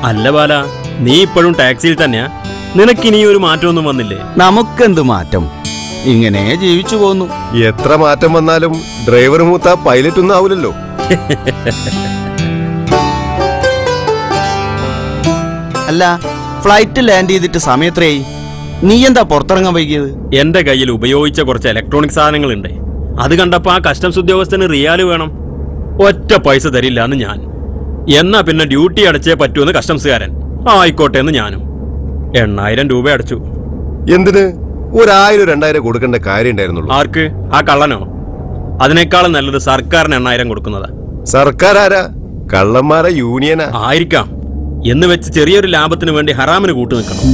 അല്ല ബാല, നീ ഇപ്പോഴും ടാക്സിയിൽ തന്നെയാ? നിനക്കിനി ഒരു മാറ്റമൊന്നും വന്നില്ലേ? നമുക്കെന്ത് മാറ്റം, ഇങ്ങനെ ജീവിച്ചു പോന്നു. എത്ര മാറ്റം വന്നാലും ഡ്രൈവർ മൂത്ത പൈലറ്റ് ഒന്നും ആവില്ലല്ലോ. അല്ല, ഫ്ലൈറ്റ് ലാൻഡ് ചെയ്തിട്ട് സമയത്രയായി? നീ എന്താ പുറത്തിറങ്ങാൻ വൈകിയത്? എന്റെ കയ്യിൽ ഉപയോഗിച്ച കുറച്ച് ഇലക്ട്രോണിക് സാധനങ്ങളുണ്ട്. അത് കണ്ടപ്പോ ആ കസ്റ്റംസ് ഉദ്യോഗസ്ഥന് റിയാല് വേണം. ഒറ്റ പൈസ തരില്ല എന്ന് ഞാൻ. എന്നാ പിന്നെ ഡ്യൂട്ടി അടച്ചേ പറ്റൂന്ന് കസ്റ്റംസുകാരൻ. ആയിക്കോട്ടെ എന്ന് ഞാനും 8000 രൂപ അടച്ചു. എന്തിന്? 1000-2000 കൊടുക്കേണ്ട കാര്യം ഉണ്ടായിരുന്നുള്ളൂ. ആർക്ക്? ആ കള്ളനോ? അതിനേക്കാളും നല്ലത് സർക്കാരിന് 8000 കൊടുക്കുന്നതാ. സർക്കാർ ആരാ? കള്ളന്മാരെ യൂണിയനാ ആയിരിക്കാം. എന്ന് വെച്ച് ചെറിയൊരു ലാഭത്തിന് വേണ്ടി ഹറാമിന് കൂട്ടു നിൽക്കണം.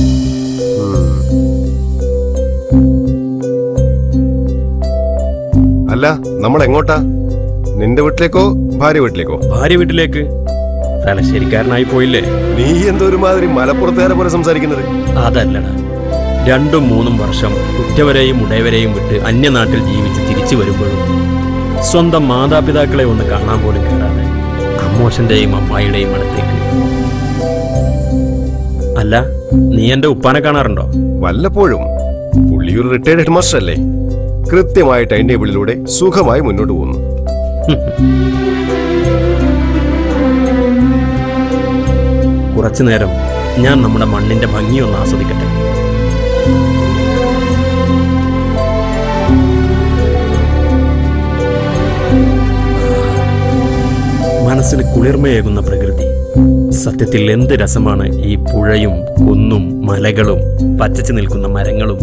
അല്ല, നമ്മൾ എങ്ങോട്ടാ? നിന്റെ വീട്ടിലേക്കോ ഭാര്യ വീട്ടിലേക്കോ? ഭാര്യ വീട്ടിലേക്ക്. തലശ്ശേരിക്കാരനായി പോയില്ലേ? നീ എന്തൊരുമാതിരി മലപ്പുറത്തുകാരെ പോലെ സംസാരിക്കുന്നത്. അതല്ലടാ, 2-3 വർഷം ഉറ്റവരെയും ഉടയവരെയും വിട്ട് അന്യനാട്ടിൽ ജീവിച്ച് തിരിച്ചു വരുമ്പോഴും സ്വന്തം മാതാപിതാക്കളെ ഒന്ന് കാണാൻ പോലും കയറാതെ അമ്മോശന്റെയും അമ്മായിയുടെയും അടുത്തേക്ക്. അല്ല, നീ എന്റെ ഉപ്പാനെ കാണാറുണ്ടോ? വല്ലപ്പോഴും. പുള്ളിയൊരു റിട്ടയർഡ് ഹെഡ് മാസ്റ്റർ അല്ലേ? കൃത്യമായ ടൈം ടേബിളിലൂടെ സുഖമായി മുന്നോട്ട് പോകുന്നു. കുറച്ചു നേരം ഞാൻ നമ്മുടെ മണ്ണിന്റെ ഭംഗിയൊന്ന് ആസ്വദിക്കട്ടെ. മനസ്സിന് കുളിർമയേകുന്ന പ്രകൃതി. സത്യത്തിൽ എന്ത് രസമാണ് ഈ പുഴയും കുന്നും മലകളും പച്ചച്ചു നിൽക്കുന്ന മരങ്ങളും.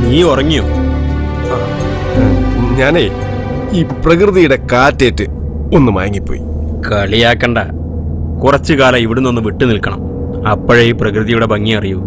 നീ ഉറങ്ങിയോ? ഞാനേ ഈ പ്രകൃതിയുടെ കാറ്റേറ്റ് ഒന്ന് മയങ്ങിപ്പോയി. കളിയാക്കണ്ട. കുറച്ചു കാലം ഇവിടുന്ന് ഒന്ന് വിട്ടു നിൽക്കണം. അപ്പോഴേ ഈ പ്രകൃതിയുടെ ഭംഗി അറിയൂ.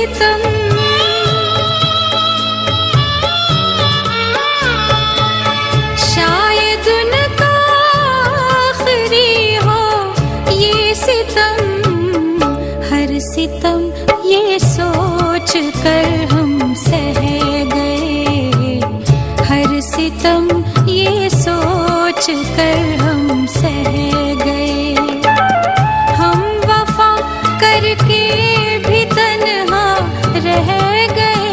सितम शायद उनका आखिरी हो ये सितम हर सितम ये सोच कर हम सह गए हर सितम ये सोच कर हम सह गए हम वफा करके भी तन्हा रह गए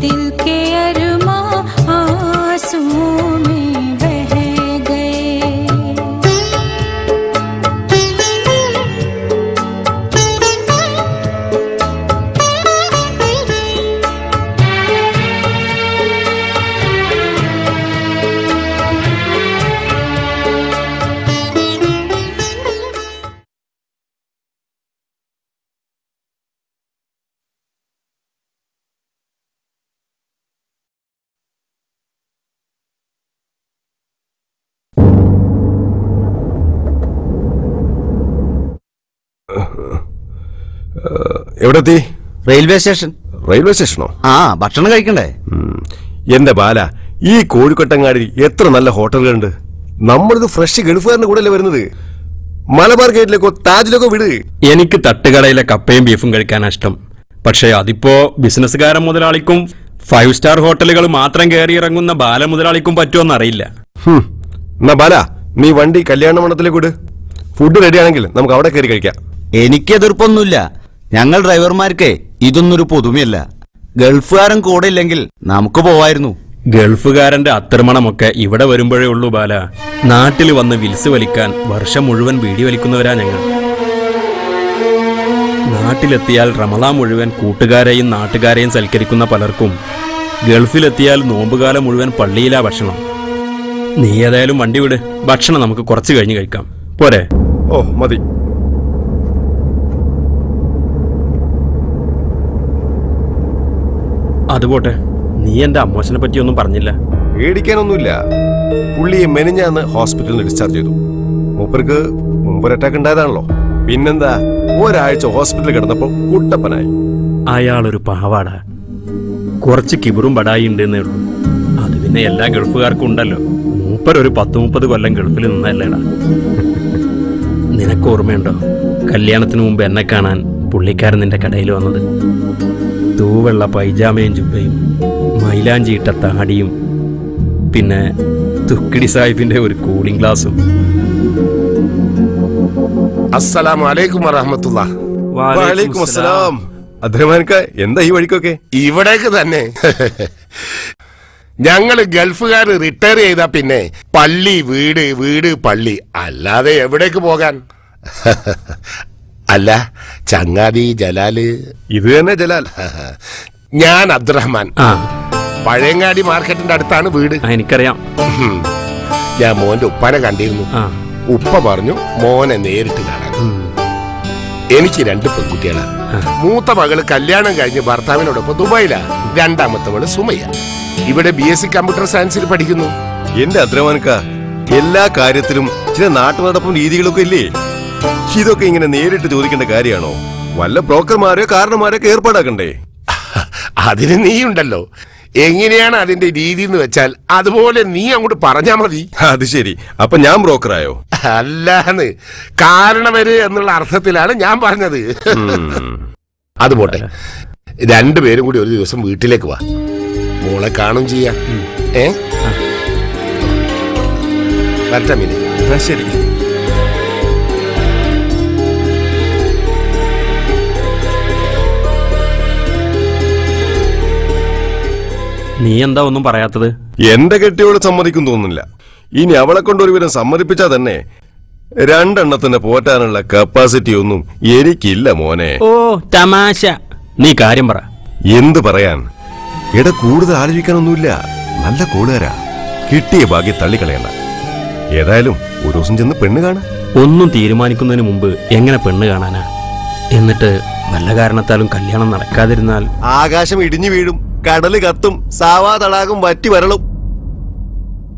दिल के अरमा आंसुओं में बह गए എവിടെത്തി? Railway station. റെയിൽവേ സ്റ്റേഷനോ? ആ, ഭക്ഷണം കഴിക്കണ്ടേ? എന്റെ ബാല, ഈ കോഴിക്കോട്ടങ്ങാടിൽ എത്ര നല്ല ഹോട്ടലുകളുണ്ട്. നമ്മളിത് ഫ്രഷ് ഗൾഫുകാരന്റെ കൂടെ അല്ലേ വരുന്നത്. മലബാർ ഗേറ്റിലേക്കോ താജിലേക്കോ വിട്. എനിക്ക് തട്ടുകടയിലെ കപ്പയും ബീഫും കഴിക്കാനാ ഇഷ്ടം. പക്ഷേ അതിപ്പോ ബിസിനസ്സുകാരൻ മുതലാളിക്കും 5 സ്റ്റാർ ഹോട്ടലുകൾ മാത്രം കയറി ഇറങ്ങുന്ന ബാല മുതലാളിക്കും പറ്റുമെന്നറിയില്ല. എന്നാ ബാല, നീ വണ്ടി കല്യാണ മണ്ഡലത്തിലേക്ക് വിട്. ഫുഡ് റെഡി ആണെങ്കിൽ നമുക്ക് അവിടെ കയറി കഴിക്കാം. എനിക്ക് എതിർപ്പൊന്നുമില്ല. ഞങ്ങൾ ഡ്രൈവർമാർക്ക് ഇതൊന്നൊരു പുതുമയല്ല. ഗൾഫുകാരൻ കൂടെ ഇല്ലെങ്കിൽ നമുക്ക് പോവായിരുന്നു. ഗൾഫുകാരന്റെ അത്രമണമൊക്കെ ഇവിടെ വരുമ്പോഴേ ഉള്ളൂ ബാല. നാട്ടിൽ വന്ന് വിൽസ് വലിക്കാൻ വർഷം മുഴുവൻ ബീഡി വലിക്കുന്നവരാ ഞങ്ങൾ. നാട്ടിലെത്തിയാൽ റമളാൻ മുഴുവൻ കൂട്ടുകാരെയും നാട്ടുകാരെയും സൽക്കരിക്കുന്ന പലർക്കും ഗൾഫിലെത്തിയാൽ നോമ്പുകാലം മുഴുവൻ പള്ളിയിലാ ഭക്ഷണം. നീ ഏതായാലും വണ്ടി വിട്. ഭക്ഷണം നമുക്ക് കുറച്ച് കഴിഞ്ഞ് കഴിക്കാം. പോരെ? ഓ മതി. അതുപോട്ടെ, നീ എന്റെ അമ്മോശനെ പറ്റിയൊന്നും പറഞ്ഞില്ല. പേടിക്കാനൊന്നുമില്ല. പുള്ളിയെ മെനിഞ്ഞാന്ന് ഹോസ്പിറ്റലിൽ ഡിസ്ചാർജ് ചെയ്തു. മൂപ്പർക്ക് മുമ്പൊരു അറ്റാക്ക് ഉണ്ടായതാണല്ലോ. പിന്നെന്താ, ഒരാഴ്ച ഹോസ്പിറ്റലിൽ കിടന്നപ്പോ കുട്ടപ്പനായി. അയാളൊരു പാവാടാ. കുറച്ച് കിബറും ബടായി ഉണ്ടെന്നേ ഉള്ളൂ. അത് പിന്നെ എല്ലാ ഗൾഫുകാർക്കും ഉണ്ടല്ലോ. മൂപ്പരൊരു 10-30 കൊല്ലം ഗൾഫിൽ നിന്നല്ലേടാ. നിനക്ക് ഓർമ്മയുണ്ടോ, കല്യാണത്തിന് മുമ്പ് എന്നെ കാണാൻ പുള്ളിക്കാരൻ നിന്റെ കടയിൽ വന്നത്? തൂവെള്ള പൈജാമയും ജുബയും മൈലാഞ്ചി ഇട്ട താടിയും പിന്നെ തുക്കിടി സാഹിബിന്റെ ഒരു കൂളിംഗ് ഗ്ലാസും. അസ്സലാമു അലൈക്കും വറഹ്മത്തുള്ളാഹി. വഅലൈക്കും അസ്സലാം. അദ്രമാൻക, എന്താ ഈ വഴിക്കൊക്കെ? ഇവിടേക്ക് തന്നെ. ഞങ്ങള് ഗൾഫുകാർ റിട്ടയർ ചെയ്താ പിന്നെ പള്ളി വീട്, വീട് പള്ളി, അല്ലാതെ എവിടേക്ക് പോകാൻ? അല്ല ചങ്ങാതി ജലാല്? ഇത് തന്നെ ജലാൽ. ഞാൻ അബ്ദുറഹ്മാൻ. പഴയങ്ങാടി മാർക്കറ്റിന്റെ അടുത്താണ് വീട്. എനിക്കറിയാം. ഞാൻ മോന്റെ ഉപ്പാനെ കണ്ടിരുന്നു. ഉപ്പ പറഞ്ഞു മോനെ നേരിട്ട് കാണാൻ. എനിക്ക് 2 പെൺകുട്ടികളാണ്. മൂത്ത മകള് കല്യാണം കഴിഞ്ഞ് ഭർത്താവിനോടൊപ്പം ദുബായിലാ. രണ്ടാമത്തവള് സുമയ്യ ഇവിടെ BSc കമ്പ്യൂട്ടർ സയൻസിൽ പഠിക്കുന്നു. എന്റെ അദ്രമാൻക, എല്ലാ കാര്യത്തിലും ചില നാട്ടുനടപ്പും രീതികളൊക്കെ ഇല്ലേ? ഇതൊക്കെ ഇങ്ങനെ നേരിട്ട് ചോദിക്കേണ്ട കാര്യമാണോ? വല്ല ബ്രോക്കർമാരെയോ കാരണന്മാരെയൊക്കെ ഏർപ്പാടാക്കണ്ടേ? അതിന് നീയുണ്ടല്ലോ. എങ്ങനെയാണ് അതിന്റെ രീതി എന്ന് വെച്ചാൽ അതുപോലെ നീ അങ്ങോട്ട് പറഞ്ഞാ മതി. അത് ശരി, അപ്പൊ ഞാൻ ബ്രോക്കറായോ? അല്ലാന്ന്, കാരണവര് എന്നുള്ള അർത്ഥത്തിലാണ് ഞാൻ പറഞ്ഞത്. അതുപോട്ടെ, 2 പേരും കൂടി ഒരു ദിവസം വീട്ടിലേക്ക് വാ, മോളെ കാണും ചെയ്യാം. വരട്ടെ മീനെ. ശരി. നീ എന്താ ഒന്നും പറയാത്തത്? എന്റെ കെട്ടിയോട് സമ്മതിക്കും തോന്നുന്നില്ല. ഇനി അവളെ കൊണ്ടൊരു വിധം സമ്മതിപ്പിച്ചാ തന്നെ 2 എണ്ണത്തിന് പോറ്റാനുള്ള കപ്പാസിറ്റി ഒന്നും എനിക്കില്ല മോനെ. ഓ തമാശ. നീ കാര്യം പറ. എന്ത് പറയാൻ? എടാ, കൂടുതൽ ആലോചിക്കാനൊന്നുമില്ല. നല്ല കൂട്ടുകാരാ. കിട്ടിയ ഭാഗ്യം തള്ളിക്കളയണ്ട. ഏതായാലും ഒരു ദിവസം ചെന്ന് പെണ്ണ് കാണാം. ഒന്നും തീരുമാനിക്കുന്നതിന് മുമ്പ് എങ്ങനെ പെണ്ണ് കാണാനാ? എന്നിട്ട് വല്ല കാരണത്താലും കല്യാണം നടക്കാതിരുന്നാൽ ആകാശം ഇടിഞ്ഞു വീഴും, കടല് കത്തും, സാവാ തടാകം വറ്റി വരളും.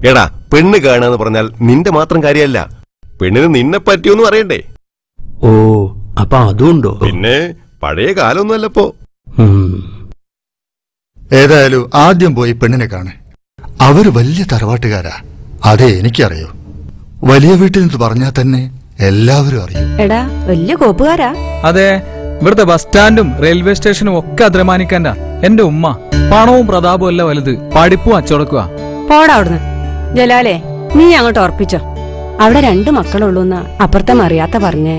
എടാ, പെണ്ണ് കാണാന്ന് പറഞ്ഞാൽ നിന്റെ മാത്രം കാര്യമല്ല, പെണ്ണിന് നിന്നെ പറ്റിയൊന്നും അറിയണ്ടേ? ഓ, അപ്പൊ അതുണ്ടോ? പിന്നെ പഴയ കാലമൊന്നുമല്ലപ്പോ. ഏതായാലും ആദ്യം പോയി പെണ്ണിനെ കാണേ. അവര് വലിയ തറവാട്ടുകാരാ. അതേ എനിക്കറിയൂ. വലിയ വീട്ടിൽ നിന്ന് പറഞ്ഞാൽ തന്നെ എല്ലാവരും അറിയും. എടാ വലിയ കോപ്പുകാരാ. അതെ, ഇവിടുത്തെ ബസ് സ്റ്റാൻഡും റെയിൽവേ സ്റ്റേഷനും ഒക്കെ അദ്രമാനിക്കണ്ട. എന്റെ ഉമ്മ പണവും പ്രതാപവും അല്ല വലുത്, പഠിപ്പും അച്ചടക്കുക. പോടാ അവിടുന്ന്. ജലാലേ, നീ അങ്ങോട്ട് ഉറപ്പിച്ചോ. അവിടെ 2 മക്കളുള്ളൂന്നാ അപ്പുറത്തെ അറിയാത്ത പറഞ്ഞേ.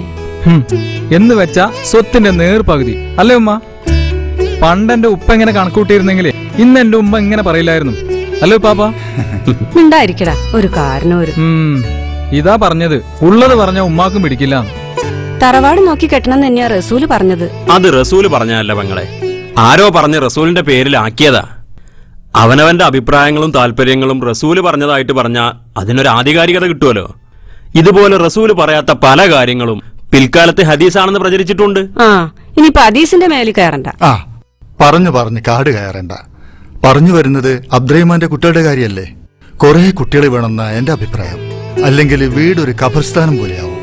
എന്ന് വെച്ചാ സ്വത്തിന്റെ നേർപകുതി അല്ലേ ഉമ്മ? പണ്ടെന്റെ ഉപ്പ ഇങ്ങനെ കണക്കൂട്ടിയിരുന്നെങ്കിലേ ഇന്ന് എന്റെ ഉമ്മ ഇങ്ങനെ പറയില്ലായിരുന്നു അല്ലേ പാപ്പ? ഉണ്ടായിരിക്കടാ ഒരു കാരണവരും. ഇതാ പറഞ്ഞത്, ഉള്ളത് പറഞ്ഞ ഉമ്മാക്കും പിടിക്കില്ല. തറവാട് നോക്കി കെട്ടണം തന്നെയാ റസൂല് പറഞ്ഞത്. അത് റസൂല് പറഞ്ഞല്ല പെങ്ങളെ, ആരോ പറഞ്ഞ് റസൂലിന്റെ പേരിലാക്കിയതാ. അവനവന്റെ അഭിപ്രായങ്ങളും താല്പര്യങ്ങളും റസൂല് പറഞ്ഞതായിട്ട് പറഞ്ഞാ അതിനൊരു ആധികാരികത കിട്ടുമല്ലോ. ഇതുപോലെ റസൂല് പറയാത്ത പല കാര്യങ്ങളും പിൽക്കാലത്ത് ഹദീസാണെന്ന് പ്രചരിച്ചിട്ടുണ്ട്. ഇനിയിപ്പൊ ഹദീസിന്റെ മേലിൽ കയറണ്ട. പറഞ്ഞു കാട് കയറണ്ട. പറഞ്ഞു വരുന്നത് അബ്ദുറഹ്മാന്റെ കുട്ടികളുടെ കാര്യല്ലേ. കുറെ കുട്ടികൾ വേണമെന്ന എന്റെ അഭിപ്രായം. അല്ലെങ്കിൽ വീടൊരു ഖബർസ്ഥാനം പോലെയാവും.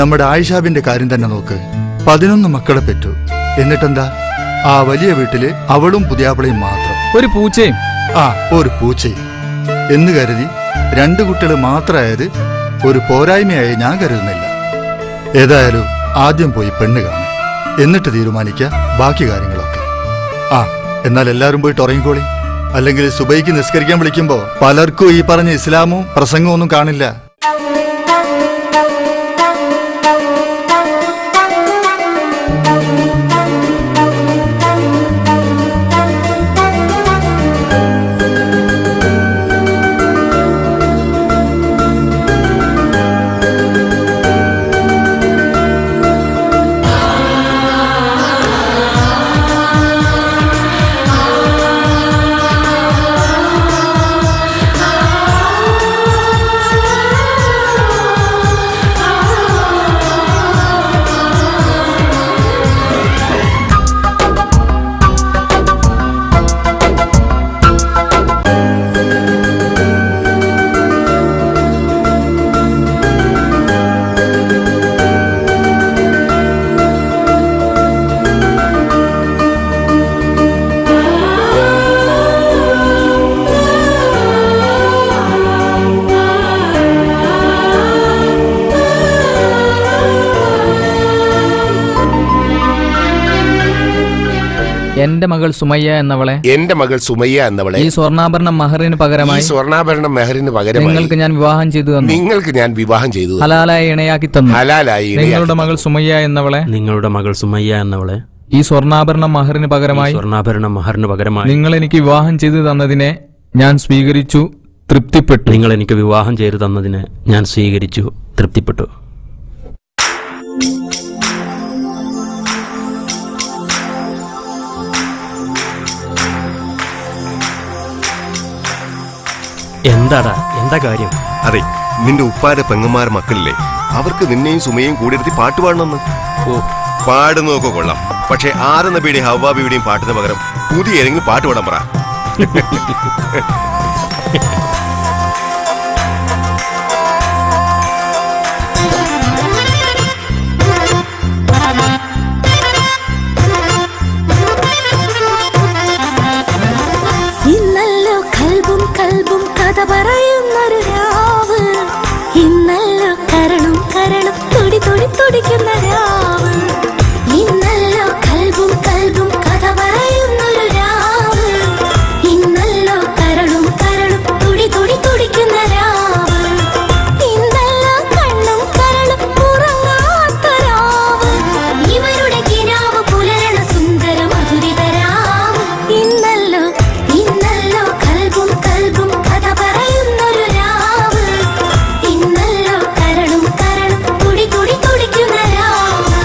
നമ്മുടെ ആയിഷാബിന്റെ കാര്യം തന്നെ നോക്ക്. 11 മക്കളെ പെറ്റു. എന്നിട്ടെന്താ, ആ വലിയ വീട്ടില് അവളും പുതിയാപ്പിളയും മാത്രം. ഒരു പൂച്ചയും ഒരു പൂച്ചയും എന്ന് കരുതി 2 കുട്ടികൾ മാത്രമായത് ഒരു പോരായ്മയായി ഞാൻ കരുതുന്നില്ല. ഏതായാലും ആദ്യം പോയി പെണ്ണ് കാണും, എന്നിട്ട് തീരുമാനിക്ക ബാക്കി കാര്യങ്ങളൊക്കെ. എന്നാൽ എല്ലാവരും പോയിട്ട് ഉറങ്ങിക്കോളി. അല്ലെങ്കിൽ സുബൈക്ക് നിസ്കരിക്കാൻ വിളിക്കുമ്പോ പലർക്കും ഈ പറഞ്ഞ ഇസ്ലാമും പ്രസംഗവും ഒന്നും കാണില്ല. എന്റെ മകൾ സുമയ്യ എന്നവളെ ഈ സ്വർണ്ണാഭരണം മഹറിന് പകരമായി നിങ്ങൾക്ക് ഞാൻ വിവാഹം ചെയ്തു തന്നു. ഹലാലായി ഇണയാക്കി തന്നു. നിങ്ങളുടെ മകൾ സുമയ്യ എന്നവളെ ഈ സ്വർണ്ണാഭരണം മഹറിന് പകരമായി നിങ്ങൾ എനിക്ക് വിവാഹം ചെയ്തു തന്നതിനെ ഞാൻ സ്വീകരിച്ചു, തൃപ്തിപ്പെട്ടു. എന്താ കാര്യം? അതെ, നിന്റെ ഉപ്പാന്റെ പെങ്ങന്മാരെ മക്കളില്ലേ, അവർക്ക് നിന്നെയും സുമയും കൂടി എടുത്തി പാട്ട് പാടണമെന്ന്. പാടുന്നതൊക്കെ കൊള്ളാം, പക്ഷെ ആരെന്ന ബീഡിയും ഹവ്വാ ബീഡിയും പാട്ടിന് പകരം പുതിയ ഏതെങ്കിലും പാട്ട് പാടാൻ പറ. കൽബും കഥ പറയുന്നൊരു രാവ്, ഇന്നല്ലോ കരളും തുടി തുടി തുടിക്കുന്ന രാവ്. ഇന്നല്ലോ കൽബും കഥ പറയുന്നൊരു രാവ്, ഇന്നല്ലോ കരളും തുടി തുടി തുടിക്കുന്ന രാവ്. ഇന്നല്ലോ കണ്ണും കരളും ഉറങ്ങാത്ത രാവ്, ഇവരുടെ കിനാവ് പുലരണ സുന്ദര മധുരിത രാവ്. ഇന്നല്ലോ കൽബും കഥ പറയുന്നൊരു രാവ്, ഇന്നല്ലോ കരളും തുടി തുടി തുടിക്കുന്ന രാവ്.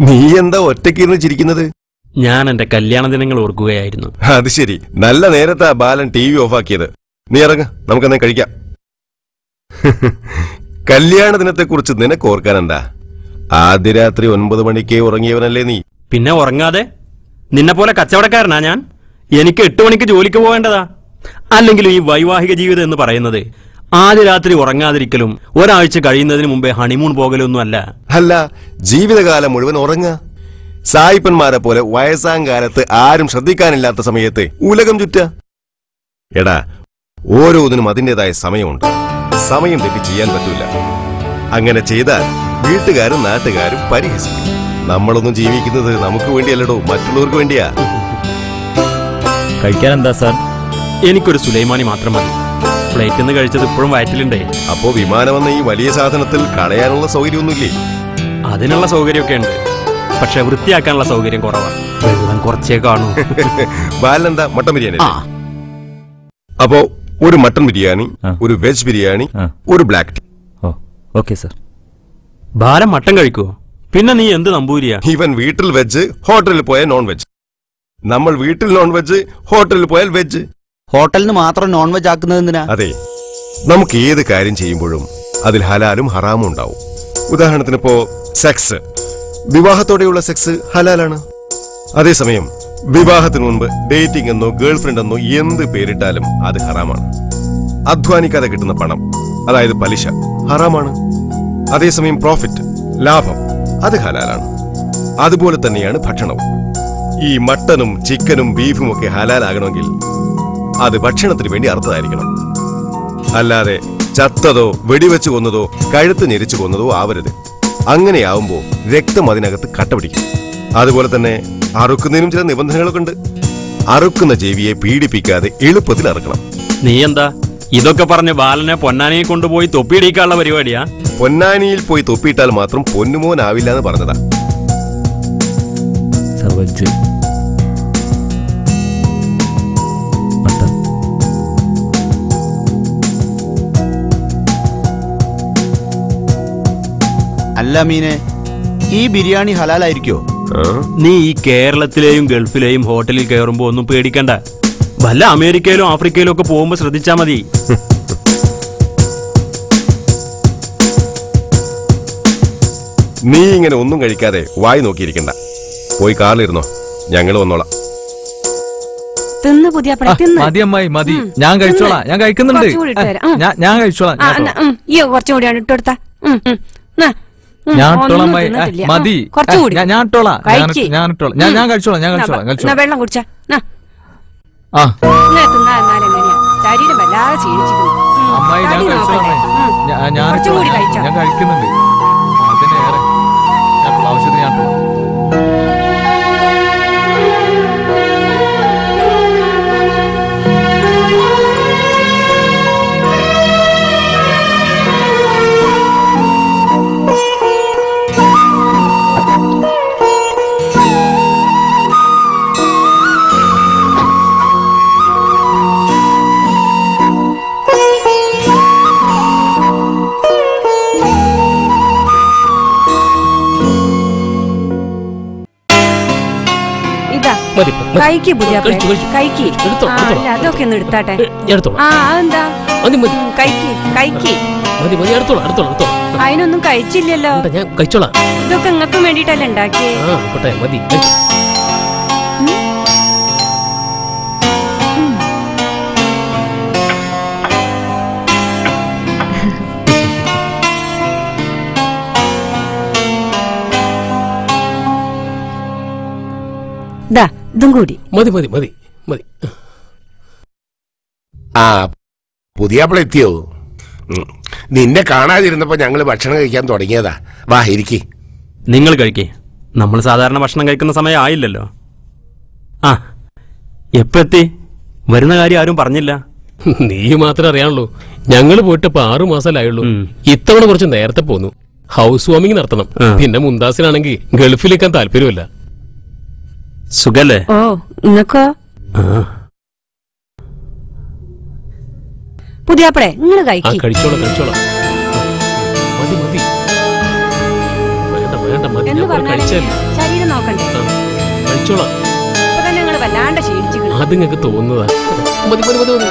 നീ എന്താ ഒറ്റയ്ക്കിരുന്ന് ചിരിക്കുന്നത്? ഞാൻ എന്റെ കല്യാണ ദിനങ്ങൾ ഓർക്കുകയായിരുന്നു. അത് ശരി, നല്ല നേരത്താ ബാലൻ TV ഓഫാക്കിയത്. നീ ഇറങ്ങ, നമുക്കെന്നെ കഴിക്കാം. കല്യാണ ദിനത്തെക്കുറിച്ച് നിനക്ക് ഓർക്കാൻ എന്താ? ആദ്യ രാത്രി 9 മണിക്ക് ഉറങ്ങിയവനല്ലേ നീ? പിന്നെ ഉറങ്ങാതെ? നിന്നെ പോലെ കച്ചവടക്കാരനാ ഞാൻ? എനിക്ക് 8 മണിക്ക് ജോലിക്ക് പോവേണ്ടതാ. അല്ലെങ്കിലും ഈ വൈവാഹിക ജീവിതം എന്ന് പറയുന്നത് ആദ്യ രാത്രി ഉറങ്ങാതിരിക്കലും ഒരാഴ്ച കഴിയുന്നതിന് മുമ്പേ ഹണിമൂൺ പോകലൊന്നും അല്ല. അല്ല, ജീവിതകാലം മുഴുവൻ ഉറങ്ങുക. സായിപ്പന്മാരെ പോലെ വയസ്സാം കാലത്ത് ആരും ശ്രദ്ധിക്കാനില്ലാത്ത സമയത്ത് ഉലകം ചുറ്റുക. എടാ, ഓരോന്നിനും അതിൻ്റെതായ സമയമുണ്ട്. സമയം തെറ്റി ചെയ്യാൻ പറ്റൂല. അങ്ങനെ ചെയ്താൽ വീട്ടുകാരും നാട്ടുകാരും പരിഹസിക്കും. നമ്മളൊന്നും ജീവിക്കുന്നത് നമുക്ക് വേണ്ടിയല്ലടോ, മറ്റുള്ളവർക്ക് വേണ്ടിയാ. കഴിക്കാൻ എന്താ സാർ? എനിക്കൊരു സുലൈമാനി മാത്രം മതി. ഫ്ലൈറ്റിൽ നിന്ന് കഴിച്ചത് ഇപ്പോഴും വയറ്റിലുണ്ടേ. അപ്പോ വിമാനം വന്ന ഈ വലിയ സാധനത്തിൽ കളയാനുള്ള സൗകര്യമൊന്നുമില്ലേ? അതിനുള്ള സൗകര്യമൊക്കെ ഉണ്ട്, പക്ഷെ വൃത്തിയാക്കാനുള്ള സൗകര്യം കുറവാണ്. വെള്ളം കുറച്ചേ കാണൂ. ബാലെന്താ മട്ടൻ ബിരിയാണി? അപ്പോ ഒരു മട്ടൻ ബിരിയാണി, ഒരു വെജ് ബിരിയാണി, ഒരു black tea. Okay sir. Balan mutton കഴിക്കുവോ? പിന്നെ നീ എന്ത് നമ്പൂരിയാ? ഇവൻ വീട്ടിൽ വെജ്, ഹോട്ടലിൽ പോയാൽ നോൺ വെജ്. നമ്മൾ വീട്ടിൽ നോൺ വെജ്, ഹോട്ടലിൽ പോയാൽ വെജ്. ഹോട്ടലിൽ നിന്ന് മാത്രം നോൺ വെജ് ആക്കുന്നത് എന്തിനാ? അതെ, നമുക്ക് ഏത് കാര്യം ചെയ്യുമ്പോഴും അതിൽ ഹലാലും ഹറാമും ഉണ്ടാവും. ഉദാഹരണത്തിന് ഇപ്പോ സെക്സ്, വിവാഹത്തോടെയുള്ള സെക്സ് ഹലാലാണ്. അതേസമയം വിവാഹത്തിന് മുൻപ് ഡേറ്റിംഗ് എന്നോ ഗേൾ ഫ്രണ്ട് എന്നോ എന്ത് പേരിട്ടാലും അത് ഹറാമാണ്. അധ്വാനിക്കാതെ കിട്ടുന്ന പണം, അതായത് പലിശ, ഹറാമാണ്. അതേസമയം പ്രോഫിറ്റ്, ലാഭം, അത് ഹലാലാണ്. അതുപോലെ തന്നെയാണ് ഭക്ഷണവും. ഈ മട്ടനും ചിക്കനും ബീഫും ഒക്കെ ഹലാലാകണമെങ്കിൽ അത് ഭക്ഷണത്തിന് വേണ്ടി അർത്ഥമായിരിക്കണം. അല്ലാതെ ചത്തതോ വെടിവെച്ച് കൊന്നതോ കഴുത്ത് ഞെരിച്ചു കൊന്നതോ ആവരുത്. അങ്ങനെയാവുമ്പോ രക്തം അതിനകത്ത് കട്ടപിടിക്കും. അതുപോലെ തന്നെ അറുക്കുന്നതിനും ചില നിബന്ധനകളൊക്കെ ഉണ്ട്. അറുക്കുന്ന ജീവിയെ പീഡിപ്പിക്കാതെ എളുപ്പത്തിൽ അറുക്കണം. നീ എന്താ ഇതൊക്കെ പറഞ്ഞ് ബാലനെ പൊന്നാനിയിൽ കൊണ്ടുപോയി തൊപ്പിയിടിക്കാനുള്ള പരിപാടിയാ? പൊന്നാനിയിൽ പോയി തൊപ്പിയിട്ടാൽ മാത്രം പൊന്നുമോനാവില്ല എന്ന് പറഞ്ഞതാ. അല്ല മീനെ, ഈ ബിരിയാണി ഹലാലായിരിക്കോ? നീ ഈ കേരളത്തിലെയും ഗൾഫിലെയും ഹോട്ടലിൽ കയറുമ്പോ ഒന്നും പേടിക്കണ്ട. വല്ല അമേരിക്കയിലും ആഫ്രിക്കയിലും ഒക്കെ പോകുമ്പോ ശ്രദ്ധിച്ചാ മതി. നീ ഇങ്ങനെ ഒന്നും കഴിക്കാതെ വായി നോക്കിയിരിക്കണ്ട. പോയി കാറിലിരുന്നോ, ഞങ്ങൾ വന്നോളാം. മതി അമ്മായി മതി, ഞാൻ കഴിച്ചോളാം. ഞാൻ കഴിക്കുന്നുണ്ട്. ഞാൻ കഴിച്ചോളാം. ഞാൻ ഇട്ടോളാം മതി. ഞാൻ ഇട്ടോളാം. ഞാൻ കഴിച്ചോളാം. ഞാൻ കഴിച്ചോളാം. വെള്ളം കുടിച്ചാ അമ്മായി ഞാൻ കഴിച്ചോളാം. ഞാൻ കഴിക്കുന്നുണ്ട്. അതിനേറെ ആവശ്യത്തിന് ഞാൻ ഇട്ടോളാം. കൈക്ക് അതൊക്കെ ഒന്ന് എടുത്താട്ടെ. അതിനൊന്നും കഴിച്ചില്ലല്ലോ. ഇതൊക്കെ നിങ്ങൾക്കും വേണ്ടിട്ടല്ലേ ഉണ്ടാക്കിയേ? ഇതും കൂടി മതി മതി മതി മതി. ആ പുതിയാപ്പിള എത്തിയോ? നിന്നെ കാണാതിരുന്നപ്പോ ഞങ്ങള് ഭക്ഷണം കഴിക്കാൻ തുടങ്ങിയതാ. വാ ഇരിക്കി. നിങ്ങൾ കഴിക്കേ, നമ്മൾ സാധാരണ ഭക്ഷണം കഴിക്കുന്ന സമയം ആയില്ലല്ലോ. ആ എപ്പ എത്തി? വരുന്ന കാര്യം ആരും പറഞ്ഞില്ല. നീ മാത്രമേ അറിയാനുള്ളൂ. ഞങ്ങള് പോയിട്ട് ഇപ്പൊ 6 മാസമായുള്ളൂ. ഇത്തവണ കുറച്ച് നേരത്തെ പോന്നു. ഹൗസ് വാമിംഗ് നടത്തണം. പിന്നെ മുന്താസിനാണെങ്കിൽ ഗൾഫിലേക്കാൻ താല്പര്യമില്ല. സുഖല്ലേ? ഓ നിങ്ങക്കോ? പുതിയാപ്പളെ നിങ്ങൾ കഴിച്ചോളാം. മതി മതി. വേണ്ട വേണ്ട മതി. എന്ന് പറഞ്ഞാൽ ശരീരം നോക്കണ്ടേ? കഴിച്ചോളാം. ഇപ്പൊ തന്നെ നിങ്ങൾ വല്ലാണ്ട് ക്ഷീണിച്ചു. അത് നിങ്ങൾക്ക് തോന്നുന്നതാ. മതി മതി മതി മതി.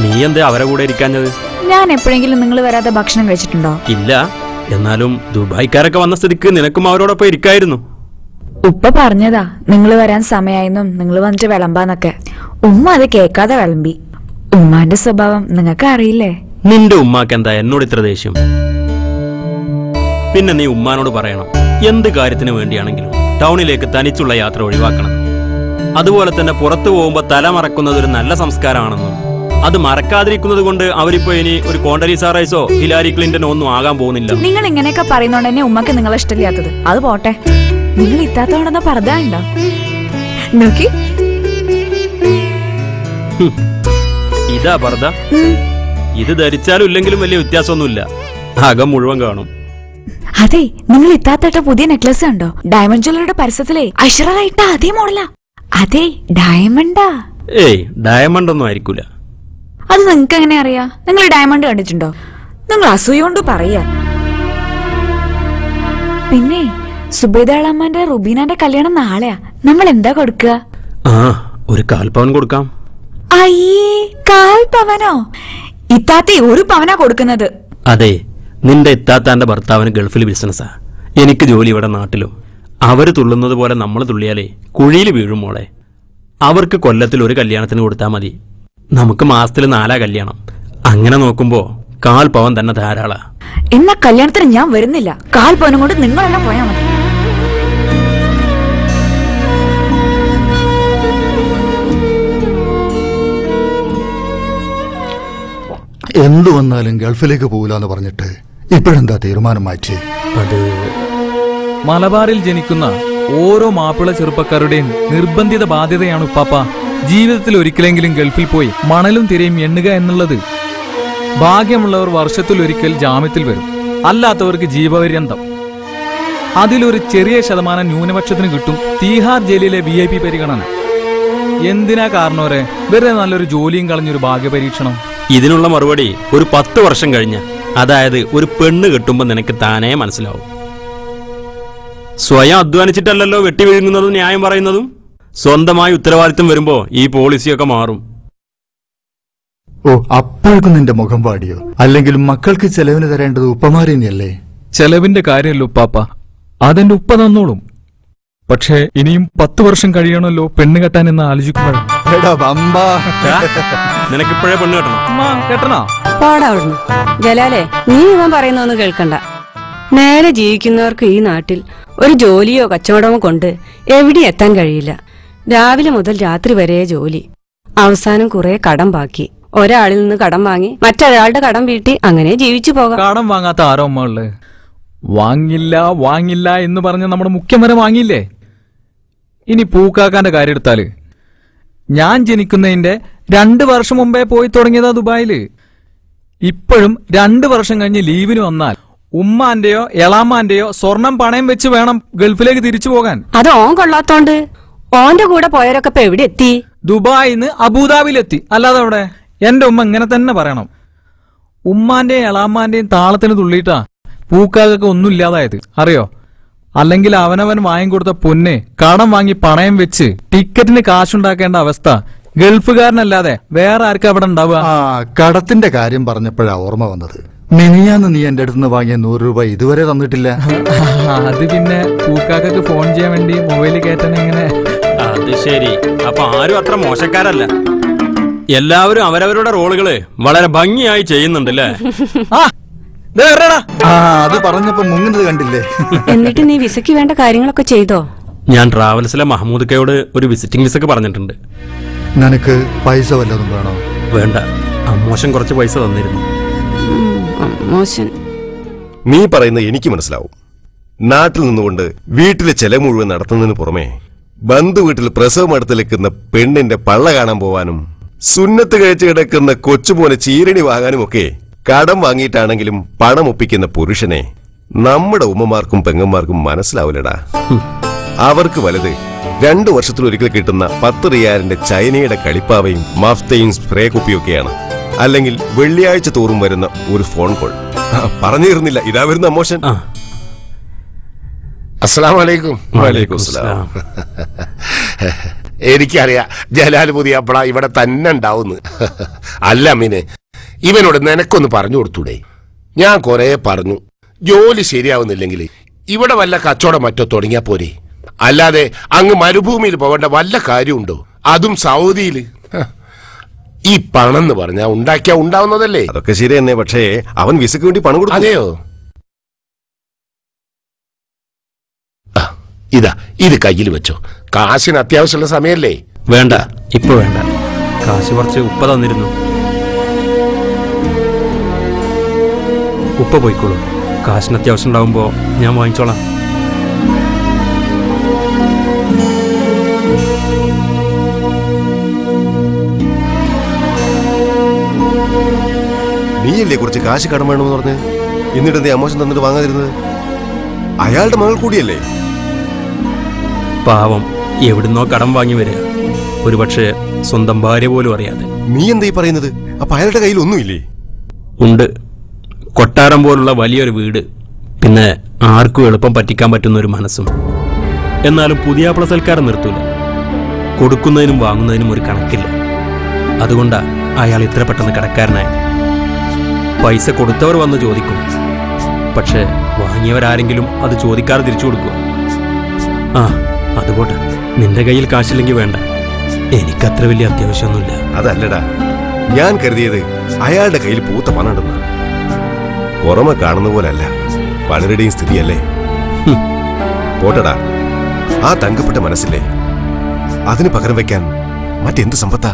നീ എന്താ അവരെ കൂടെ ഇരിക്കാഞ്ഞത്? ഞാൻ എപ്പോഴെങ്കിലും നിങ്ങൾ വരാതെ ഭക്ഷണം കഴിച്ചിട്ടുണ്ടോ? ഇല്ല. എന്നാലും ദുബായ്ക്കാരൊക്കെ വന്ന സ്ഥിതിക്ക് നിനക്കും അവരോടൊപ്പം ഇരിക്കായിരുന്നു. ഉപ്പ പറഞ്ഞതാ നിങ്ങൾ വരാൻ സമയായെന്നും നിങ്ങൾ വന്നിട്ട് വിളമ്പാന്നൊക്കെ. ഉമ്മ അത് കേൾക്കാതെ വിളമ്പി. ഉമ്മാന്റെ സ്വഭാവം നിങ്ങൾക്ക് അറിയില്ലേ? നിന്റെ ഉമ്മാക്ക് എന്താ എന്നോട് ഇത്ര ദേഷ്യം? പിന്നെ നീ ഉമ്മാനോട് പറയണം, എന്ത് കാര്യത്തിന് വേണ്ടിയാണെങ്കിലും ടൗണിലേക്ക് തനിച്ചുള്ള യാത്ര ഒഴിവാക്കണം. അതുപോലെ തന്നെ പുറത്തു പോകുമ്പോ തല മറക്കുന്നത് ഒരു നല്ല സംസ്കാരമാണെന്നും അത് മറക്കാതിരിക്കുന്നത് കൊണ്ട് അവരിപ്പോ ഇനി ഒരു കോണ്ടലീസ റൈസോ ഹിലാരി ക്ലിന്റനോ ഒന്നും ആകാൻ പോകുന്നില്ല. നിങ്ങൾ ഇങ്ങനെയൊക്കെ പറയുന്നോണ്ട് തന്നെ ഉമ്മക്ക് നിങ്ങളെ ഇഷ്ടമില്ലാത്തത്. അത് പോട്ടെ, നിങ്ങൾ ഇത്താത്തോണ്ടെന്നാ പറഞ്ഞോ നോക്കി. ഇതാ പർദ്ദ. ഇത് ധരിച്ചാലും ഇല്ലെങ്കിലും വലിയ വ്യത്യാസമൊന്നുമില്ല, അകം മുഴുവൻ കാണും. അതെ, നിങ്ങൾ ഇത്താത്തേട്ട പുതിയ നെക്ലസ് കണ്ടോ? ഡയമണ്ട് ജ്വല്ലറിയുടെ പരസ്യത്തിലെ ഐശ്വര്യമായിട്ട അതേ മോഡലാ. അതെ, ഡയമണ്ടാ. ഏയ്, ഡയമണ്ട് ഒന്നും ആയിരിക്കൂല. അത് നിങ്ങക്ക് എങ്ങനെ അറിയാ? നിങ്ങൾ ഡയമണ്ട് കണ്ടിട്ടുണ്ടോ? നിങ്ങൾ അസൂയോണ്ട് പറയാ. പിന്നെ സുബൈദാളമ്മന്റെ റുബീനാന്റെ കല്യാണം നാളെയാ. നമ്മൾ എന്താ കൊടുക്കുക? ഒരു 1/4 പവൻ കൊടുക്കാം. അയ്യേ, 1/4 പവനോ? ഇത്താത്തി 1 പവനാ കൊടുക്കുന്നത്. അതെ, നിന്റെ ഇത്താത്താന്റെ ഭർത്താവിന് ഗൾഫിൽ ബിസിനസ്സാ. എനിക്ക് ജോലി ഇവിടെ നാട്ടിലും. അവര് തുള്ളുന്നത് പോലെ നമ്മൾ തുള്ളിയാലേ കുഴിയിൽ വീഴും മോളെ. അവർക്ക് കൊല്ലത്തിൽ ഒരു കല്യാണത്തിന് കൊടുത്താൽ മതി. നമുക്ക് മാസത്തിൽ 4 കല്യാണം. അങ്ങനെ നോക്കുമ്പോ 1/4 പവൻ തന്നെ ധാരാളാ. എന്നാ കല്യാണത്തിന് ഞാൻ വരുന്നില്ല. 1/4 പവനും കൊണ്ട് നിങ്ങളെല്ലാം പോയാ മതി. എന്തു വന്നാലും ഗൾഫിലേക്ക് പോകില്ലെന്ന് പറഞ്ഞിട്ട് ഇപ്പോഴെന്താ തീരുമാനം മാറ്റി? അത് മലബാറിൽ ജനിക്കുന്ന ഓരോ മാപ്പിള ചെറുപ്പക്കാരുടെയും നിർബന്ധിത ബാധ്യതയാണ് ഉപ്പാപ്പ ജീവിതത്തിൽ ഒരിക്കലെങ്കിലും ഗൾഫിൽ പോയി മണലും തിരയും എണ്ണുക എന്നുള്ളത്. ഭാഗ്യമുള്ളവർ വർഷത്തിൽ ഒരിക്കൽ ജാമ്യത്തിൽ വരും, അല്ലാത്തവർക്ക് ജീവപര്യന്തം. അതിലൊരു ചെറിയ ശതമാനം ന്യൂനപക്ഷത്തിന് കിട്ടും തീഹാർ ജയിലിലെ VIP പരിഗണന. എന്തിനാ കാരണവരെ വെറുതെ നല്ലൊരു ജോലിയും കളഞ്ഞൊരു ഭാഗ്യപരീക്ഷണം? ഇതിനുള്ള മറുപടി ഒരു 10 വർഷം കഴിഞ്ഞ, അതായത് ഒരു പെണ്ണ് കെട്ടുമ്പോ നിനക്ക് താനേ മനസ്സിലാവും. സ്വയം അധ്വാനിച്ചിട്ടല്ലല്ലോ വെട്ടി വീഴുന്നതും ന്യായം പറയുന്നതും. സ്വന്തമായി ഉത്തരവാദിത്വം വരുമ്പോ ഈ പോളിസിയൊക്കെ മാറും. ഓ, അപ്പോഴേക്കും നിന്റെ മുഖം പാടിയോ? അല്ലെങ്കിൽ മക്കൾക്ക് ചെലവിന് തരേണ്ടത് ഉപ്പമാരിനിയല്ലേ? ചെലവിന്റെ കാര്യമല്ലോ ഉപ്പാപ്പ, അതെന്റെ ഉപ്പ തന്നോളും. പക്ഷേ ഇനിയും 10 വർഷം കഴിയണമല്ലോ പെണ്ണ് കെട്ടാൻ എന്ന് ആലോചിക്കുമ്പോഴാ. നിനക്കിപ്പോഴേ പെണ്ണ് കെട്ടണം. കെട്ടണോ? പാടാവിടുന്നു ജലാലേ, നീ ഇവൻ പറയുന്നൊന്നും കേൾക്കണ്ട. നേരെ ജീവിക്കുന്നവർക്ക് ഈ നാട്ടിൽ ഒരു ജോലിയോ കച്ചവടമോ കൊണ്ട് എവിടെ എത്താൻ കഴിയില്ല. രാവിലെ മുതൽ രാത്രി വരെ ജോലി, അവസാനം കുറെ കടം ബാക്കി. ഒരാളിൽ നിന്ന് കടം വാങ്ങി മറ്റൊരാളുടെ കടം വീട്ടി അങ്ങനെ ജീവിച്ചു പോകാം. കടം വാങ്ങാത്ത ആരോ അമ്മ ഉള്ളത്? വാങ്ങില്ല വാങ്ങില്ല എന്ന് പറഞ്ഞ് നമ്മുടെ മുഖ്യം വരെ വാങ്ങിയില്ലേ. ഇനി പൂക്കാക്കാന്റെ കാര്യം എടുത്താല്, ഞാൻ ജനിക്കുന്നതിന്റെ 2 വർഷം മുമ്പേ പോയി തുടങ്ങിയതാ ദുബായില്. ഇപ്പോഴും 2 വർഷം കഴിഞ്ഞ് ലീവിന് വന്നാൽ ഉമ്മാന്റെയോ എളാമാന്റെയോ സ്വർണം പണയം വെച്ച് വേണം ഗൾഫിലേക്ക് തിരിച്ചു പോകാൻ. അത് ഓൻ കൊള്ളാത്തോണ്ട് ഓന്റെ കൂടെ പോയവരൊക്കെ ഇപ്പൊ എവിടെ എത്തി? ദുബായിന്ന് അബുദാബിയിലെത്തി. അല്ലാതെ അവിടെ എന്റെ ഉമ്മ ഇങ്ങനെ തന്നെ പറയണം. ഉമ്മാന്റെയും എളാമാന്റെയും താളത്തിന് തുള്ളിയിട്ടാ പൂക്കാകൊക്കെ ഒന്നും ഇല്ലാതായത്, അറിയോ? അല്ലെങ്കിൽ അവനവൻ വാങ്ങിക്കൊടുത്ത പൊന്ന് കടം വാങ്ങി പണയം വെച്ച് ടിക്കറ്റിന് കാശുണ്ടാക്കേണ്ട അവസ്ഥ ഗൾഫുകാരനല്ലാതെ വേറെ ആർക്കും അവിടെ ഉണ്ടാവുക? കടത്തിന്റെ കാര്യം പറഞ്ഞപ്പോഴാ ഓർമ്മ വന്നത്. മിനിയാന്ന് നീ എന്റെ അടുത്ത് നിന്ന് വാങ്ങിയ 100 രൂപ ഇതുവരെ തന്നിട്ടില്ല. അത് പിന്നെ പൂക്കാക്കൊക്കെ ഫോൺ ചെയ്യാൻ വേണ്ടി മൊബൈലിൽ കയറ്റാൻ എങ്ങനെ? അത് ശരി. അപ്പൊ ആരും അത്ര മോശക്കാരല്ല. എല്ലാവരും അവരവരുടെ റോളുകള് വളരെ ഭംഗിയായി ചെയ്യുന്നുണ്ടല്ലേ? അത് പറഞ്ഞപ്പോ മുങ്ങുന്നത് കണ്ടില്ലേ? എന്നിട്ട് നീ വിസയ്ക്ക് വേണ്ട കാര്യങ്ങളൊക്കെ ചെയ്തോ? ഞാൻ ട്രാവൽസിലെ മഹമ്മൂദ് കയോട് ഒരു വിസിറ്റിംഗ് വിസക്ക് പറഞ്ഞിട്ടുണ്ട്. നിനക്ക് പൈസ വല്ലതും വേണോ? വേണ്ട, അമ്മോശൻ കുറച്ച് പൈസ തന്നിരുന്നു. നീ പറയുന്നത് എനിക്ക് മനസ്സിലാവും. നാട്ടിൽ നിന്നുകൊണ്ട് വീട്ടിലെ ചെലവ് മുഴുവൻ നടത്തുന്നതിന് പുറമെ ബന്ധു വീട്ടിൽ പ്രസവം അടുത്ത് നിൽക്കുന്ന പെണ്ണിന്റെ പള്ള കാണാൻ പോവാനും സുന്നത്ത് കഴിച്ച് കിടക്കുന്ന കൊച്ചുപോലെ ചീരണി വാങ്ങാനും ഒക്കെ കടം വാങ്ങിയിട്ടാണെങ്കിലും പണം ഒപ്പിക്കുന്ന പുരുഷനെ നമ്മുടെ ഉമ്മമാർക്കും പെങ്ങന്മാർക്കും മനസ്സിലാവില്ലടാ. അവർക്ക് വലുത് 2 വർഷത്തിലൊരിക്കൽ കിട്ടുന്ന 10 റിയാലിന്റെ ചൈനയുടെ കളിപ്പാവയും മഫ്തയും സ്പ്രേ കുപ്പിയൊക്കെയാണ്. അല്ലെങ്കിൽ വെള്ളിയാഴ്ച തോറും വരുന്ന ഒരു ഫോൺ കോൾ. പറഞ്ഞു തീർന്നില്ല, ഇതാ വരുന്ന അമോഷൻ. അസ്സലാമു അലൈക്കും. വലൈക്കും അസ്സലാം. എനിക്കറിയാം ജലാൽ പുതിയപ്പള ഇവിടെ തന്നെ ഉണ്ടാവുന്നു. അല്ല അമ്മീനെ, ഇവനോട് നിനക്കൊന്ന് പറഞ്ഞു കൊടുത്തൂടെ? ഞാൻ കൊറേ പറഞ്ഞു, ജോലി ശരിയാവുന്നില്ലെങ്കിൽ ഇവിടെ വല്ല കച്ചവടം മറ്റോ തുടങ്ങിയാ പോരെ. അല്ലാതെ അങ്ങ് മരുഭൂമിയിൽ പോകേണ്ട വല്ല കാര്യമുണ്ടോ? അതും സൗദിയിൽ. ഈ പണം എന്ന് പറഞ്ഞാ ഉണ്ടാക്കിയാ ഉണ്ടാവുന്നതല്ലേ? അതൊക്കെ ശരി തന്നെ, പക്ഷേ അവൻ വിസയ്ക്ക് വേണ്ടി പണം കൊടുക്കും. അതെയോ? ഇതാ, ഇത് കയ്യിൽ വെച്ചോ. കാശിന് അത്യാവശ്യമുള്ള സമയല്ലേ? വേണ്ട, ഇപ്പൊ വേണ്ട. കാശ് കുറച്ച് ഉപ്പ തന്നിരുന്നു. ഉപ്പ പോയിക്കോളൂ. കാശിന് അത്യാവശ്യം ഉണ്ടാവുമ്പോ ഞാൻ വാങ്ങിച്ചോളാം. നീയല്ലേ കുറച്ച് കാശ് കടം വേണമെന്ന് പറഞ്ഞ് എന്നിട്ട് എന്തേ അമോശം തന്നിട്ട് വാങ്ങാതിരുന്നത്? അയാളുടെ മകൾ കൂടിയല്ലേ? പാവം, എവിടുന്നോ കടം വാങ്ങി വരിക. ഒരുപക്ഷെ സ്വന്തം ഭാര്യ പോലും അറിയാതെ. നീ എന്താ ഈ പറയുന്നത്? അപ്പൊ അയാളുടെ കയ്യിൽ ഒന്നുമില്ലേ? ഉണ്ട്. കൊട്ടാരം പോലുള്ള വലിയൊരു വീട്, പിന്നെ ആർക്കും എളുപ്പം പറ്റിക്കാൻ പറ്റുന്ന ഒരു മനസ്സും. എന്നാലും പുതിയാപ്ല സൽക്കാരം നിർത്തൂല. കൊടുക്കുന്നതിനും വാങ്ങുന്നതിനും ഒരു കണക്കില്ല. അതുകൊണ്ടാ അയാൾ ഇത്ര പെട്ടെന്ന് കടക്കാരനായത്. പൈസ കൊടുത്തവർ വന്ന് ചോദിക്കും, പക്ഷെ വാങ്ങിയവരാരെങ്കിലും അത് ചോദിക്കാതെ തിരിച്ചു കൊടുക്കുക. ആ, അതുപോട്ടെ. നിന്റെ കയ്യിൽ കാശില്ലെങ്കിൽ വേണ്ട, എനിക്കത്ര വലിയ അത്യാവശ്യമൊന്നുമില്ല. അതല്ലടാ, ഞാൻ കരുതിയത് അയാളുടെ കയ്യിൽ പൂത്ത പണം ഉണ്ടെന്ന്. പുറമെ കാണുന്ന പോലല്ല പലരുടെയും സ്ഥിതിയല്ലേ. പോട്ടടാ, ആ തങ്കപ്പെട്ട മനസ്സില്ലേ, അതിന് പകരം വെക്കാൻ മറ്റെന്ത് സമ്പത്താ?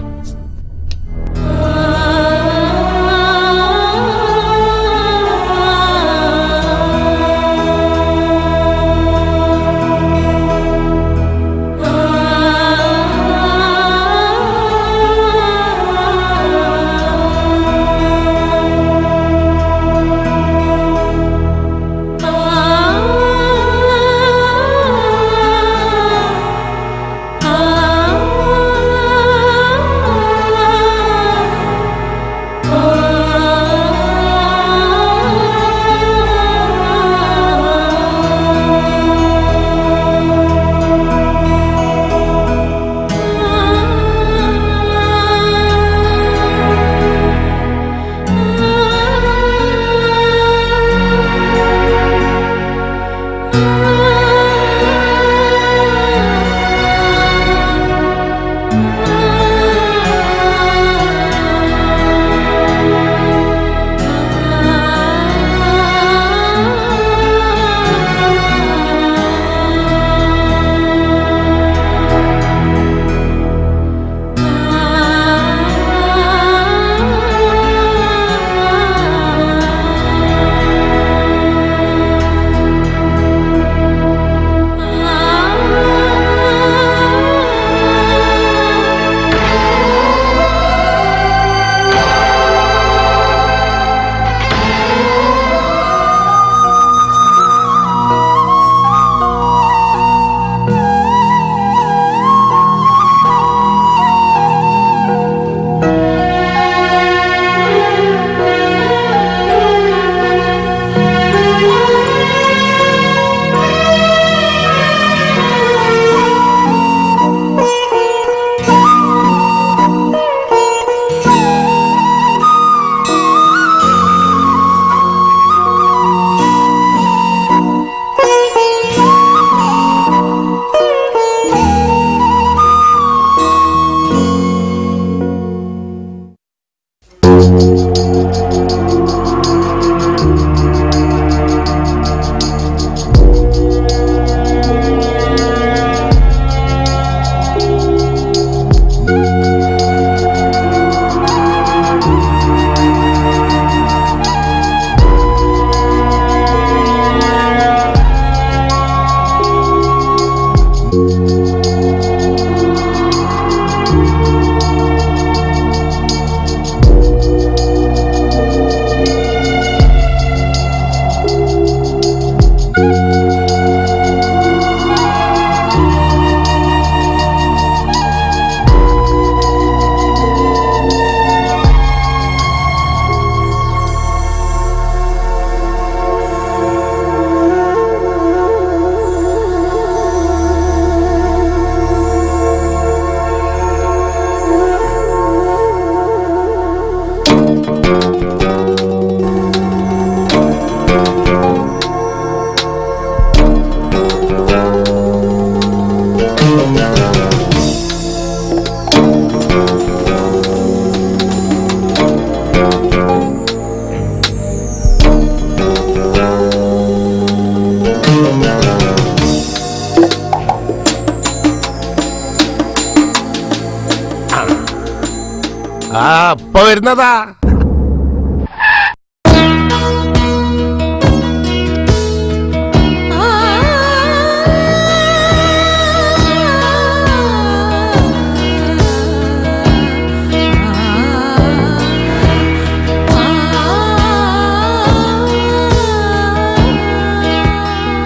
ഇപ്പൊ വരുന്നതാ.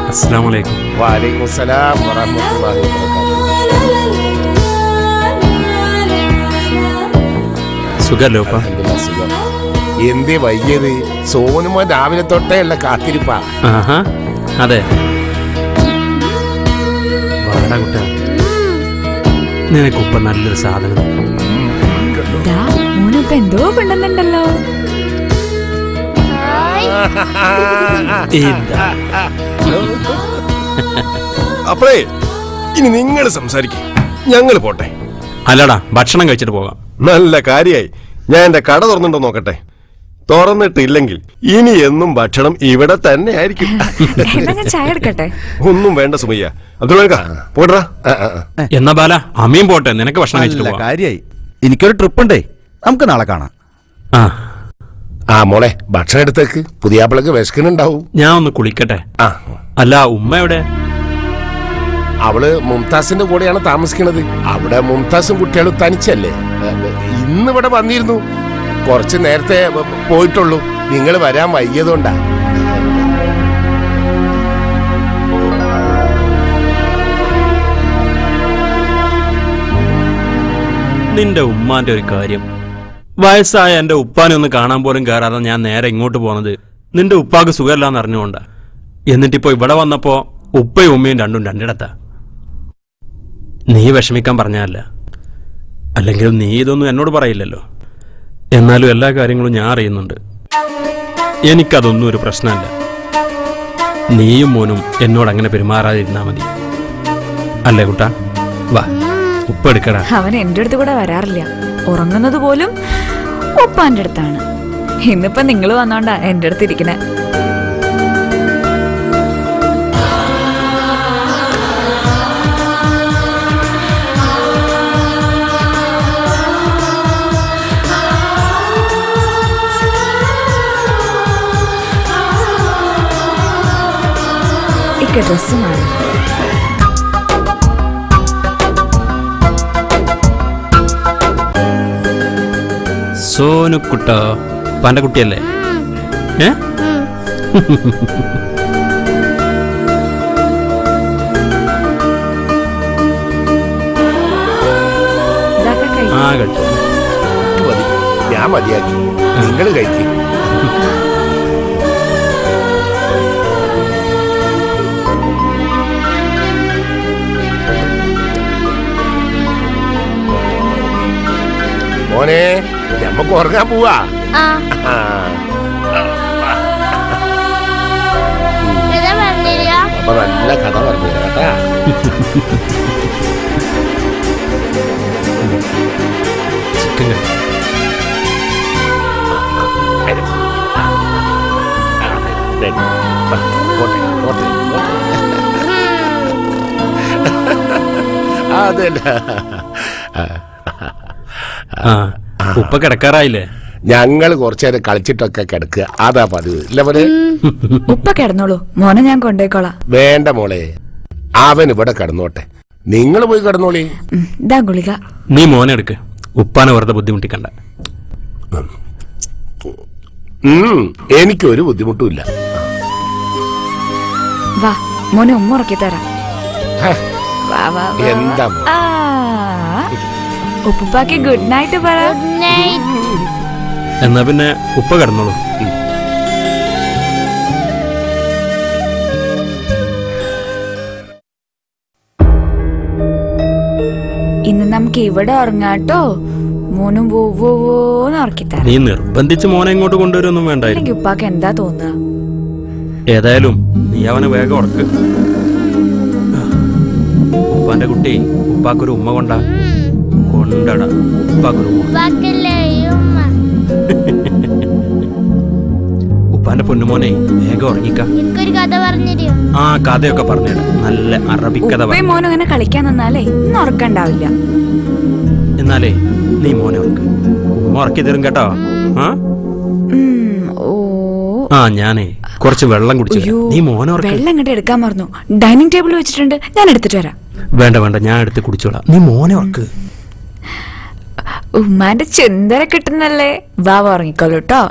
അസ്സലാമു അലൈക്കും. വഅലൈക്കും സലാം വറഹ്മത്തുള്ളാഹി വബറകാതുഹു. സുഖല്ലോ? എന്തേ വൈകിയത്? സോനുമോൻ രാവിലെ തൊട്ടേ ഉള്ള കാത്തിരിപ്പാ. അതെ, വാടാ കുട്ടാ, നിനക്കിപ്പ നല്ലൊരു സാധനം. എന്തോ കൊണ്ടുവന്നുണ്ടല്ലോ. അപ്പഴേ ഇനി നിങ്ങൾ സംസാരിക്കേ, ഞങ്ങൾ പോട്ടെ. അല്ലടാ, ഭക്ഷണം കഴിച്ചിട്ട് പോകാം. നല്ല കാര്യായി. ഞാൻ എന്റെ കട തുറന്നിട്ടോ നോക്കട്ടെ. തുറന്നിട്ടില്ലെങ്കിൽ ഇനി എന്നും ഭക്ഷണം ഇവിടെ തന്നെ ആയിരിക്കും. ചായ എടുക്കട്ടെ? ഒന്നും വേണ്ട സുമയ്യ. അബ്ദുൾ പോടാ. എന്നാ ബാല, അമ്മയും പോട്ടെ, നിനക്ക് ഭക്ഷണം കഴിച്ചിട്ട് പോകാം. കാര്യായി. എനിക്കൊരു ട്രിപ്പ് ഉണ്ടേ, നമുക്ക് നാളെ കാണാം. ആ മോളെ, ഭക്ഷണം എടുത്തേക്ക്. പുതിയാപ്പിളക്ക് വിശക്കുന്നുണ്ടാവും. ഞാൻ ഒന്ന് കുളിക്കട്ടെ. അല്ല, ഉമ്മ എവിടെ? അവള് മുംതാസിന്റെ കൂടെയാണ് താമസിക്കുന്നത്. അവിടെ മുംതാസും കുട്ടികളും തനിച്ചല്ലേ. ഇന്നിവിടെ വന്നിരുന്നു, കുറച്ച് നേരത്തെ പോയിട്ടുള്ളൂ. നിങ്ങൾ വരാൻ വൈകിയതുകൊണ്ടാ. നിന്റെ ഉമ്മാന്റെ ഒരു കാര്യം. വയസ്സായ എന്റെ ഉപ്പാനെ ഒന്ന് കാണാൻ പോലും കയറാതെ ഞാൻ നേരെ ഇങ്ങോട്ട് പോന്നത് നിന്റെ ഉപ്പാക്ക് സുഖമില്ലാന്ന് അറിഞ്ഞുകൊണ്ടാ. എന്നിട്ടിപ്പോ ഇവിടെ വന്നപ്പോ ഉപ്പയും ഉമ്മയും രണ്ടും രണ്ടിടത്താ. നീ വിഷമിക്കാൻ പറഞ്ഞല്ല, അല്ലെങ്കിൽ നീ ഇതൊന്നും എന്നോട് പറയില്ലല്ലോ. എന്നാലും എല്ലാ കാര്യങ്ങളും ഞാൻ അറിയുന്നുണ്ട്. എനിക്കതൊന്നും ഒരു പ്രശ്നമല്ല. നീയും മോനും എന്നോട് അങ്ങനെ പെരുമാറാതിരുന്നാ മതി. അല്ലേ കുട്ടാ? വാ, ഉപ്പ എടുക്കടാ. അവൻ എന്റെ അടുത്ത് കൂടെ വരാറില്ല. ഉറങ്ങുന്നത് പോലും ഉപ്പാന്റെ അടുത്താണ്. ഇന്നിപ്പോ നിങ്ങൾ വന്നോണ്ടാ എന്റെ അടുത്ത് ഇരിക്കണേ. ഡ്രസ് മാറി. സോനുക്കുട്ട, പന്റെ കുട്ടിയല്ലേ? ഞാൻ മതിയാക്കി, നിങ്ങൾ കഴിക്കും. മോനെ, നമുക്ക് ഉറങ്ങാൻ പോവാ. അപ്പൊ നല്ല കഥ പറഞ്ഞു കേട്ടാ. അതല്ല, ഉപ്പ കിടക്കാറായില്ലേ? ഞങ്ങൾ കുറച്ചേരം കളിച്ചിട്ടൊക്കെ കിടക്കുക, അതാ പതിവ്. ഇല്ല പോലെ ഉപ്പ കിടന്നോളൂ, മോനെ ഞാൻ കൊണ്ടേക്കോളാം. വേണ്ട മോളെ, അവൻ ഇവിടെ കിടന്നോട്ടെ, നിങ്ങൾ പോയി കിടന്നോളി. ഇതാ ഗുളിക. നീ മോനെ എടുക്ക്, ഉപ്പാനെ വെറുതെ ബുദ്ധിമുട്ടിക്കണ്ട. എനിക്കൊരു ബുദ്ധിമുട്ടുമില്ല. വാ മോനെ, ഉമ്മ ഉറക്കി തരാം. എന്താ ഉപ്പാക്ക് ഗുഡ് നൈറ്റ് പറ. എന്നാ പിന്നെ ഉപ്പ കിടന്നോളൂ. ഇന്ന് നമുക്ക് ഇവിടെ ഉറങ്ങാട്ടോ. മോനും വോന്ന് ഉറക്കിത്തരാം. നീ നിർബന്ധിച്ച് മോനെ ഇങ്ങോട്ട് കൊണ്ടുവരൊന്നും വേണ്ട. ഉപ്പാക്ക് എന്താ തോന്നുക? ഏതായാലും നീ അവനെ വേഗം ഉറക്ക്. ഉപ്പാന്റെ കുട്ടി ഉപ്പാക്കൊരു ഉമ്മ കൊണ്ടടാ. ഉപ്പാക്കൊരു ഉപ്പാന്റെ പൊന്നുമോനെ വേഗം ഉറങ്ങിക്ക. ആ കഥയൊക്കെ പറഞ്ഞിട, നല്ല അറബിക്കഥ. മോനും ഇങ്ങനെ കളിക്കാൻ നിന്നാലേ ഇന്ന് ഉറക്കണ്ടാവില്ല. എന്നാലേ നീ മോനെ ഉറക്ക്. ഉമ്മ ഉമ്മ ഉറക്കി തരും കേട്ടോ. ആ ഞാനേ കുറച്ച് വെള്ളം കുടിച്ചു. നീ മോനെ വെള്ളം ഇങ്ങോട്ട് എടുക്കാൻ മറന്നു. ഡൈനിങ് ടേബിൾ വെച്ചിട്ടുണ്ട്, ഞാൻ എടുത്തിട്ട് വരാം. വേണ്ട വേണ്ട, ഞാൻ എടുത്ത് കുടിച്ചോളാം. നീ മോനെ ഉറക്ക്. ഉമ്മാന്റെ ചെന്തര കിട്ടുന്നല്ലേ. വാ ഉറങ്ങിക്കോളൂ കേട്ടോ.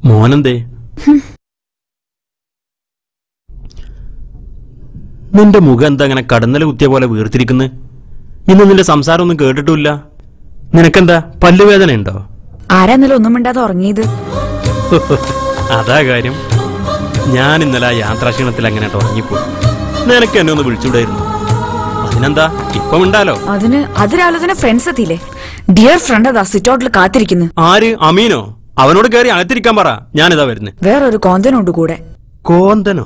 മോനെന്തേ? നിന്റെ മുഖം എന്താ അങ്ങനെ കടന്നല കുത്തിയ പോലെ വീർത്തിരിക്കുന്നു? ഇന്ന് നിന്റെ സംസാരം ഒന്നും കേട്ടിട്ടില്ല. നിനക്കെന്താ പല്ലുവേദന ഉണ്ടോ? ആരാന്നല്ലോ ഒന്നും മിണ്ടാതെ ഉറങ്ങിയത്? അതാ കാര്യം. ഞാൻ ഇന്നലെ യാത്രാക്ഷീണത്തിൽ അങ്ങനെ ഉറങ്ങിപ്പോയി. നിനക്ക് എന്നെ ഒന്ന് വിളിച്ചുകൂടായിരുന്നു. അതിനെന്താ ഇപ്പം ഉണ്ടാലോ? അത് രാവിലെ തന്നെ ഫ്രണ്ട്സ് എത്തിയില്ലേ? ഡിയർ ഫ്രണ്ട് അതാ സിറ്റൗട്ടിൽ കാത്തിരിക്കുന്നു. ആര്? അമീനോ? അവനോട് കയറി അകത്തിരിക്കാൻ പറ. ഞാനിതാ വരുന്നേ. വേറൊരു കോന്തനുണ്ട് കൂടെ. കോന്തനോ?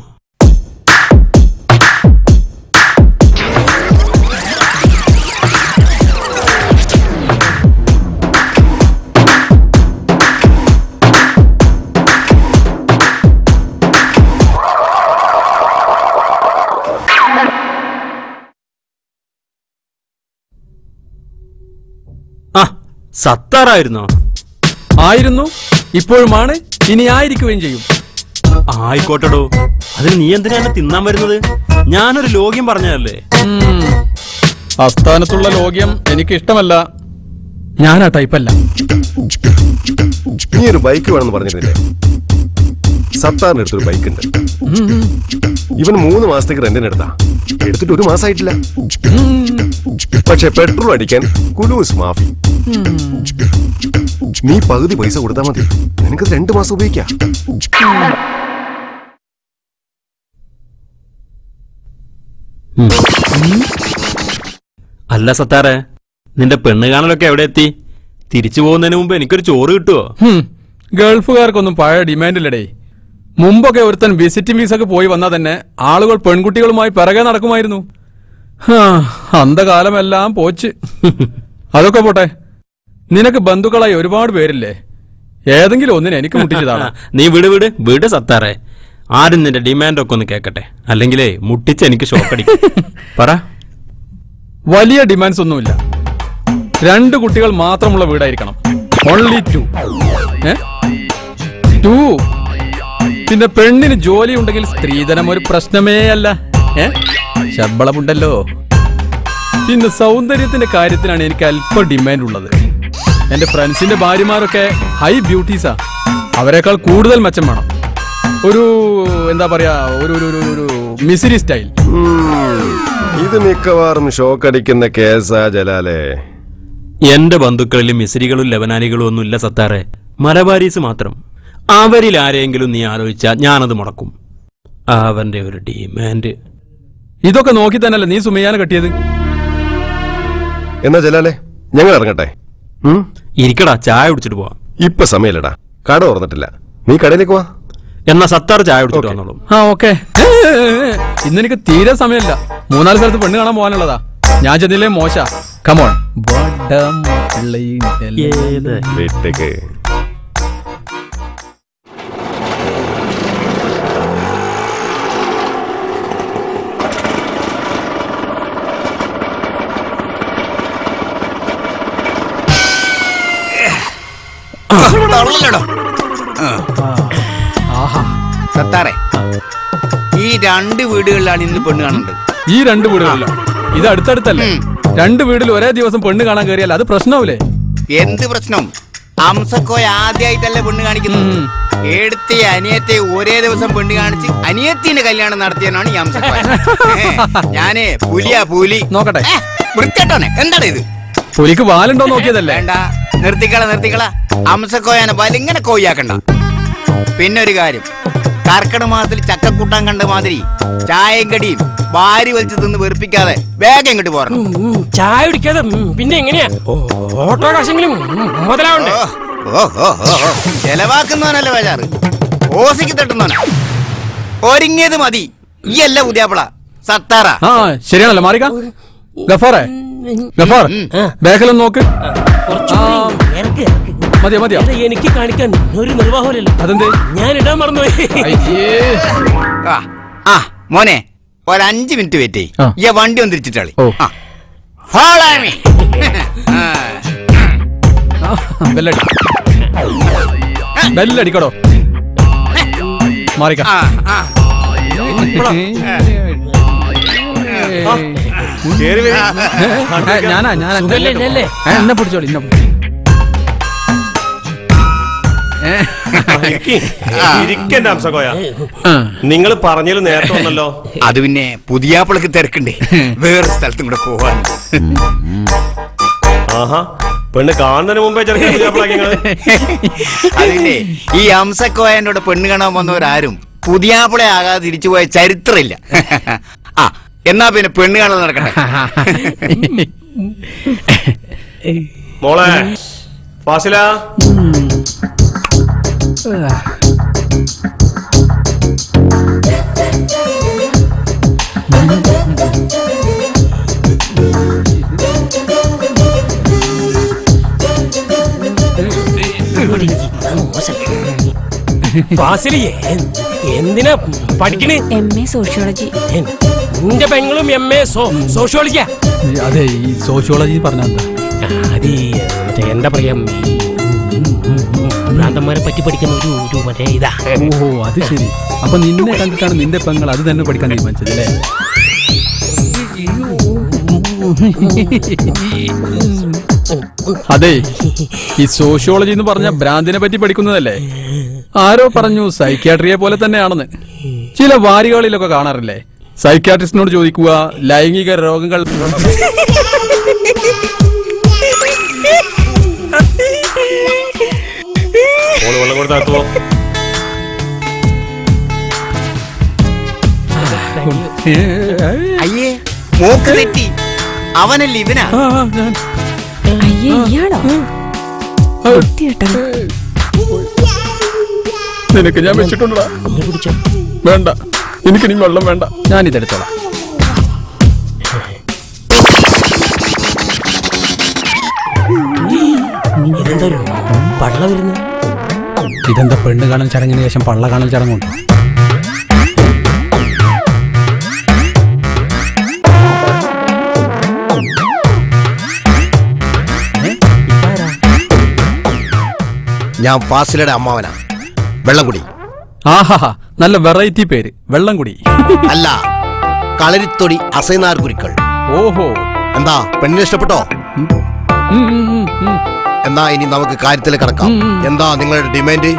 ആ, സത്താറായിരുന്നോ? ആയിരുന്നു, ഇപ്പോഴുമാണ്, ഇനി ആയിരിക്കുകയും ചെയ്യും. ആയിക്കോട്ടെടോ. അതിന് നീ എന്തിനാണ് തിന്നാൻ വരുന്നത്? ഞാനൊരു ലോഗ്യം പറഞ്ഞതല്ലേ. ആസ്ഥാനത്തുള്ള ലോഗ്യം എനിക്ക് ഇഷ്ടമല്ല. ഞാൻ ആ ടൈപ്പല്ല. നീ ഒരു ബൈക്ക് വേണമെന്ന് പറഞ്ഞിരുന്നില്ലേ? സത്താറിന് അടുത്തൊരു ബൈക്ക് ഉണ്ട്. ഇവൻ 3 മാസത്തേക്ക് റെന്റിനെടുത്താ. എടുത്തിട്ട് 1 മാസമായിട്ടില്ല. പക്ഷെ പെട്രോൾ അടിക്കാൻ കുലൂസ് മാഫി. നീ പകുതി പൈസ കൊടുത്താൽ മതി, നിനക്ക് 2 മാസം ഉപയോഗിക്കാം. അല്ല സത്താറെ, നിന്റെ പെണ്ണ് കാണലൊക്കെ എവിടെ എത്തി? തിരിച്ചു പോകുന്നതിന് മുമ്പ് എനിക്കൊരു ചോറ് കിട്ടുവോ? ഗൾഫുകാർക്കൊന്നും പഴയ ഡിമാൻഡില്ലടേ. മുമ്പൊക്കെ ഒരുത്തൻ വിസിറ്റിംഗ് വീസൊക്കെ പോയി വന്നാൽ തന്നെ ആളുകൾ പെൺകുട്ടികളുമായി പിറകെ നടക്കുമായിരുന്നു. അന്ധകാലമെല്ലാം പോച്ച്. അതൊക്കെ പോട്ടെ, നിനക്ക് ബന്ധുക്കളായി ഒരുപാട് പേരില്ലേ? ഏതെങ്കിലും ഒന്നിനെ എനിക്ക് മുട്ടിച്ചതാണ്. നീ വിട് സത്താറെ. ആരും നിന്റെ ഡിമാൻഡ് ഒക്കെ ഒന്ന് കേക്കട്ടെ, അല്ലെങ്കിലേ മുട്ടിച്ച് എനിക്ക് ഷോക്കടിക്കും. പറ. വലിയ ഡിമാൻഡ്സ് ഒന്നുമില്ല. 2 കുട്ടികൾ മാത്രമുള്ള വീടായിരിക്കണം. ഓൺലി 2. പിന്നെ പെണ്ണിന് ജോലി ഉണ്ടെങ്കിൽ സ്ത്രീധനം ഒരു പ്രശ്നമേ അല്ല. ശമ്പളമുണ്ടല്ലോ. പിന്നെ സൗന്ദര്യത്തിന്റെ കാര്യത്തിലാണ് എനിക്ക് അല്പം ഡിമാൻഡ് ഉള്ളത്. എന്റെ ഫ്രണ്ട്സിന്റെ ഭാര്യമാരൊക്കെ ഹൈ ബ്യൂട്ടീസാ. അവരെക്കാൾ കൂടുതൽ മെച്ചം വേണം. ഒരു എന്താ പറയാ, ഒരു മിസിരി സ്റ്റൈൽ. ഇത് മിക്കവാറും ഷോക്കടിക്കുന്ന കേസാ ജലാലേ. എന്റെ ബന്ധുക്കളിലും മിസിരികളും ലബനാനികളും ഒന്നുമില്ല സത്താറെ, മലബാരീസ് മാത്രം. അവരിൽ ആരെങ്കിലും നീ ആലോചിച്ചാ ഞാനത് മുടക്കും. അവന്റെ ഒരു ഡിമാൻഡ്. ഇതൊക്കെ നോക്കി തന്നെയല്ലേ നീ സുമയ്യാനെ കെട്ടിയത്? എന്നാ ജലാലെ ഞങ്ങൾ ഇറങ്ങട്ടെ. ഇരിക്കടാ, ചായ കുടിച്ചിട്ട് പോവാം. ഇപ്പൊ സമയല്ലടാ, കട തുറന്നിട്ടില്ല. നീ കടയിലേക്ക് വാ. എന്നാ സത്താർ ചായ കുടിച്ചിട്ട് വന്നോളൂ. ഓക്കെ. ഇന്നെനിക്ക് തീരെ സമയമില്ല. 3-4 സ്ഥലത്ത് പെണ്ണ് കാണാൻ പോകാനുള്ളതാ. ഞാൻ ചെന്നില്ലേ മോശ. കമോൺ. സത്താറെ, ഈ 2 വീടുകളിലാണ് ഇന്ന് പെണ്ണ് കാണുന്നത്. ഈ 2 വീടുകളിലോ? ഇത് അടുത്തടുത്തല്ലേ? 2 വീട്ടിൽ ഒരേ ദിവസം പെണ്ണ് കാണാൻ കയറിയാൽ അത് പ്രശ്നമാവില്ലേ? എന്ത് പ്രശ്നം? അംസക്കോയ ആദ്യമായിട്ടല്ലേ പെണ്ണ് കാണിക്കുന്നത്. എടുത്തി അനിയത്തെ ഒരേ ദിവസം പെണ്ണ് കാണിച്ച് അനിയത്തിന്റെ കല്യാണം നടത്തിയനാണ് ഈ അംസക്കോയ. ഞാനേ പുലി നോക്കട്ടെ. വൃത്തികെട്ടോനെ, എന്താണ് ഇത്? പുലിക്ക് വാലുണ്ടോ നോക്കിയതല്ലേ? വേണ്ട, നിർത്തിക്കള. അംസക്കോയാനെ വലിങ്ങനെ കോയാക്കണ്ട. പിന്നെ ഒരു കാര്യം, കർക്കിടക മാസത്തിൽ ചക്കക്കൂട്ടാൻ കണ്ട മാതിരി ചായയും കടിയും വാരി വലിച്ചു തിന്ന് വെറുപ്പിക്കാതെ വേഗം ഇങ്ങോട്ട് പോരണം. ചായ കുടിക്കാതെ പിന്നെ എങ്ങനെയാ ഓട്ടോ കാശെങ്കിലും മുതലാവണ്ടേ? ചെലവാക്കുന്നവനല്ല വേജാറ്, ഓസിക്ക് തട്ടുന്നവനാ. ഒരുങ്ങിയത് മതി. ഈ അല്ല പുതിയാപ്പിള സത്താറ. ശരിയാണല്ലോ മാറിക്ക. ഗഫാറേ, ഗഫാർ ബാക്കിലൊന്ന് നോക്ക്. മതിയോ? എനിക്ക് കാണിക്കാൻ ഒരു നിർവാഹമില്ലല്ലോ. അതെന്തേ? ഞാൻ ഇടാൻ മറന്നുപോയി. മോനെ, 5 മിനിറ്റ് വെയിറ്റ് ചെയ്യ്. ഈ വണ്ടി ഒന്ന് തിരിച്ചിട്ടാളി. ബെല്ലടിക്കടോ. മാറിക്ക. ഞാനാ എന്നെ പിടിച്ചോളി. നിങ്ങൾ പറഞ്ഞാലും നേരത്തെ വന്നല്ലോ. അത് പിന്നെ പുതിയാപ്പിളക്ക് തിരക്കുണ്ടേ, വേറെ സ്ഥലത്തും കൂടെ പോവാൻ. പെണ്ണ് കാണുന്നതിന് മുമ്പേ അതിന്റെ ഈ അംസക്കോയനോട് പെണ്ണ് കാണാൻ വന്നവരാരും പുതിയാപ്പിളെ ആകാതെ തിരിച്ചുപോയ ചരിത്രമില്ല. എന്നാ പിന്നെ പെണ്ണ് കാണാൻ നടക്കട്ടെ. മോളെ ഫാസില, ഫാസിലിയെ എന്തിനാ പഠിക്കണേ? MA sociology. എന്റെ പെങ്ങളും MA സോഷ്യോളജിയാ. അതെ, ഈ സോഷ്യോളജി പറഞ്ഞ എന്താ പറയാ, ഭ്രാന്തന്മാരെ പറ്റി പഠിക്കുന്ന ഒരു മറ്റേ ഇതാ. ഓ, അത് ശരി. അപ്പൊ നിന്നെ കണ്ടിട്ടാണ് നിന്റെ പെങ്ങൾ അത് തന്നെ പഠിക്കാൻ തീരുമാനിച്ചത് അല്ലേ? അതെ, ഈ സോഷ്യോളജി എന്ന് പറഞ്ഞ ഭ്രാന്തിനെ പറ്റി പഠിക്കുന്നതല്ലേ? ആരോ പറഞ്ഞു സൈക്യാട്രിയെ പോലെ തന്നെയാണെന്ന്. ചില വാരികളിലൊക്കെ കാണാറില്ലേ, സൈക്യാട്രിസ്റ്റിനോട് ചോദിക്കുക ലൈംഗിക രോഗങ്ങൾ. വെള്ളം കൊടുത്താത്തുവോ? അയ്യേ, മോക്ക് തെറ്റി. അവനല്ലേ ഇവനാ? അയ്യേ, ഇയാളോ? നിനക്ക് ഞാൻ വെച്ചിട്ടുണ്ടോ? വേണ്ട, എനിക്കിനി വെള്ളം വേണ്ട, ഞാനിതെടുത്തോളാം. ഇതെന്താ പെണ്ണ് കാണൽ ചടങ്ങിന് ശേഷം പള്ള കാണൽ ചടങ്ങുണ്ടോ? ഞാൻ ഫാസിലയുടെ അമ്മാവനാ. വെള്ളംകുടി. ആഹാ, നല്ല വെറൈറ്റി പേര്, വെള്ളംകുടി. അല്ല, കളരിത്തൊടി അസൈനാർ ഗുരുക്കൾ. ഓഹോ, എന്താ പെണ്ണിനെ ഇഷ്ടപ്പെട്ടോ? എന്നാ ഇനി നമുക്ക് കാര്യത്തിൽ കിടക്കാം. എന്താ നിങ്ങളുടെ ഡിമാൻഡ്?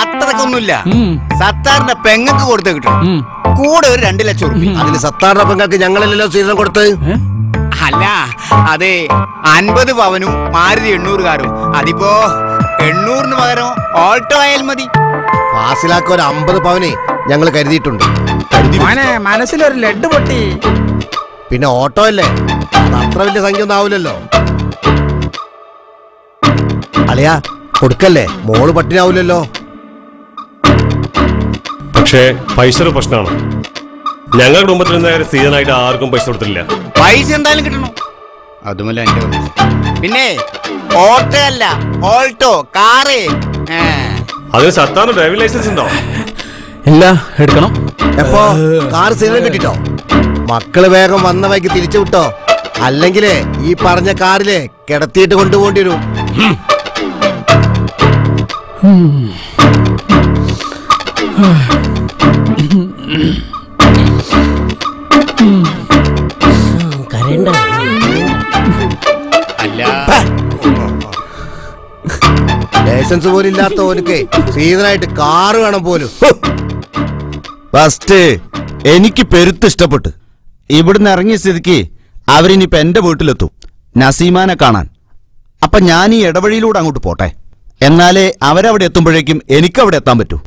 അത്രക്കൊന്നുമില്ല. സത്താറിന്റെ പെങ്ങക്ക് കൊടുത്ത് കിട്ടും, കൂടെ ഒരു 2 ലക്ഷം രൂപ. അതിന് സത്താറിന്റെ പെങ്ങൾക്ക് ഞങ്ങളല്ലല്ലോ സ്വീകരണം കൊടുത്ത്. അല്ല, അതെ, 50 പവനും മാരുതി 800 കാറും. അതിപ്പോ 800 പകരം ഓൾട്ടോ ആയാൽ മതി. ഫാസിലാക്ക് ഒരു 50 പവന് ഞങ്ങൾ കരുതിയിട്ടുണ്ട്. മനസ്സിലൊരു ലഡ് പൊട്ടി. പിന്നെ ഓട്ടോ അല്ലേ, അത് അത്ര വലിയ സംഖ്യ ഒന്നും ആവില്ലല്ലോ. അളിയാ കൊടുക്കല്ലേ, മോള് പട്ടിണിയാവൂലല്ലോ. പക്ഷേ പൈസ ഒരു പ്രശ്നമാണ്. ഞങ്ങളുടെ കുടുംബത്തിൽ നിന്ന് സീസണായിട്ട് ആർക്കും പൈസ കൊടുത്തില്ല. പൈസ എന്തായാലും കിട്ടണം. അതുമല്ല എന്റെ പിന്നെ ഓട്ടോ അല്ല, ഓൾട്ടോ കാറ്. അതിന് സത്താറിന് ഡ്രൈവിംഗ് ലൈസൻസ് ഉണ്ടോ? ഇല്ല, എടുക്കണം. എപ്പോ കാർ സീസൺ കിട്ടിട്ടോ? മക്കള് വേഗം വന്ന വൈകി തിരിച്ചു വിട്ടോ, അല്ലെങ്കിലേ ഈ പറഞ്ഞ കാറിലെ കിടത്തിയിട്ട് കൊണ്ടുപോകേണ്ടി വരും. ലൈസൻസ് പോലും ഇല്ലാത്ത ഓനക്ക് സീസണായിട്ട് കാറ് വേണം പോലും. ഫസ്റ്റ് എനിക്ക് പെരുത്ത് ഇഷ്ടപ്പെട്ട്. ഇവിടുന്ന് ഇറങ്ങിയ സ്ഥിതിക്ക് അവരിനിപ്പോ എന്റെ വീട്ടിലെത്തും നസീമാനെ കാണാൻ. അപ്പൊ ഞാൻ ഈ ഇടവഴിയിലൂടെ അങ്ങോട്ട് പോട്ടെ, എന്നാലേ അവരവിടെ എത്തുമ്പോഴേക്കും എനിക്ക് അവിടെ എത്താൻ പറ്റൂ.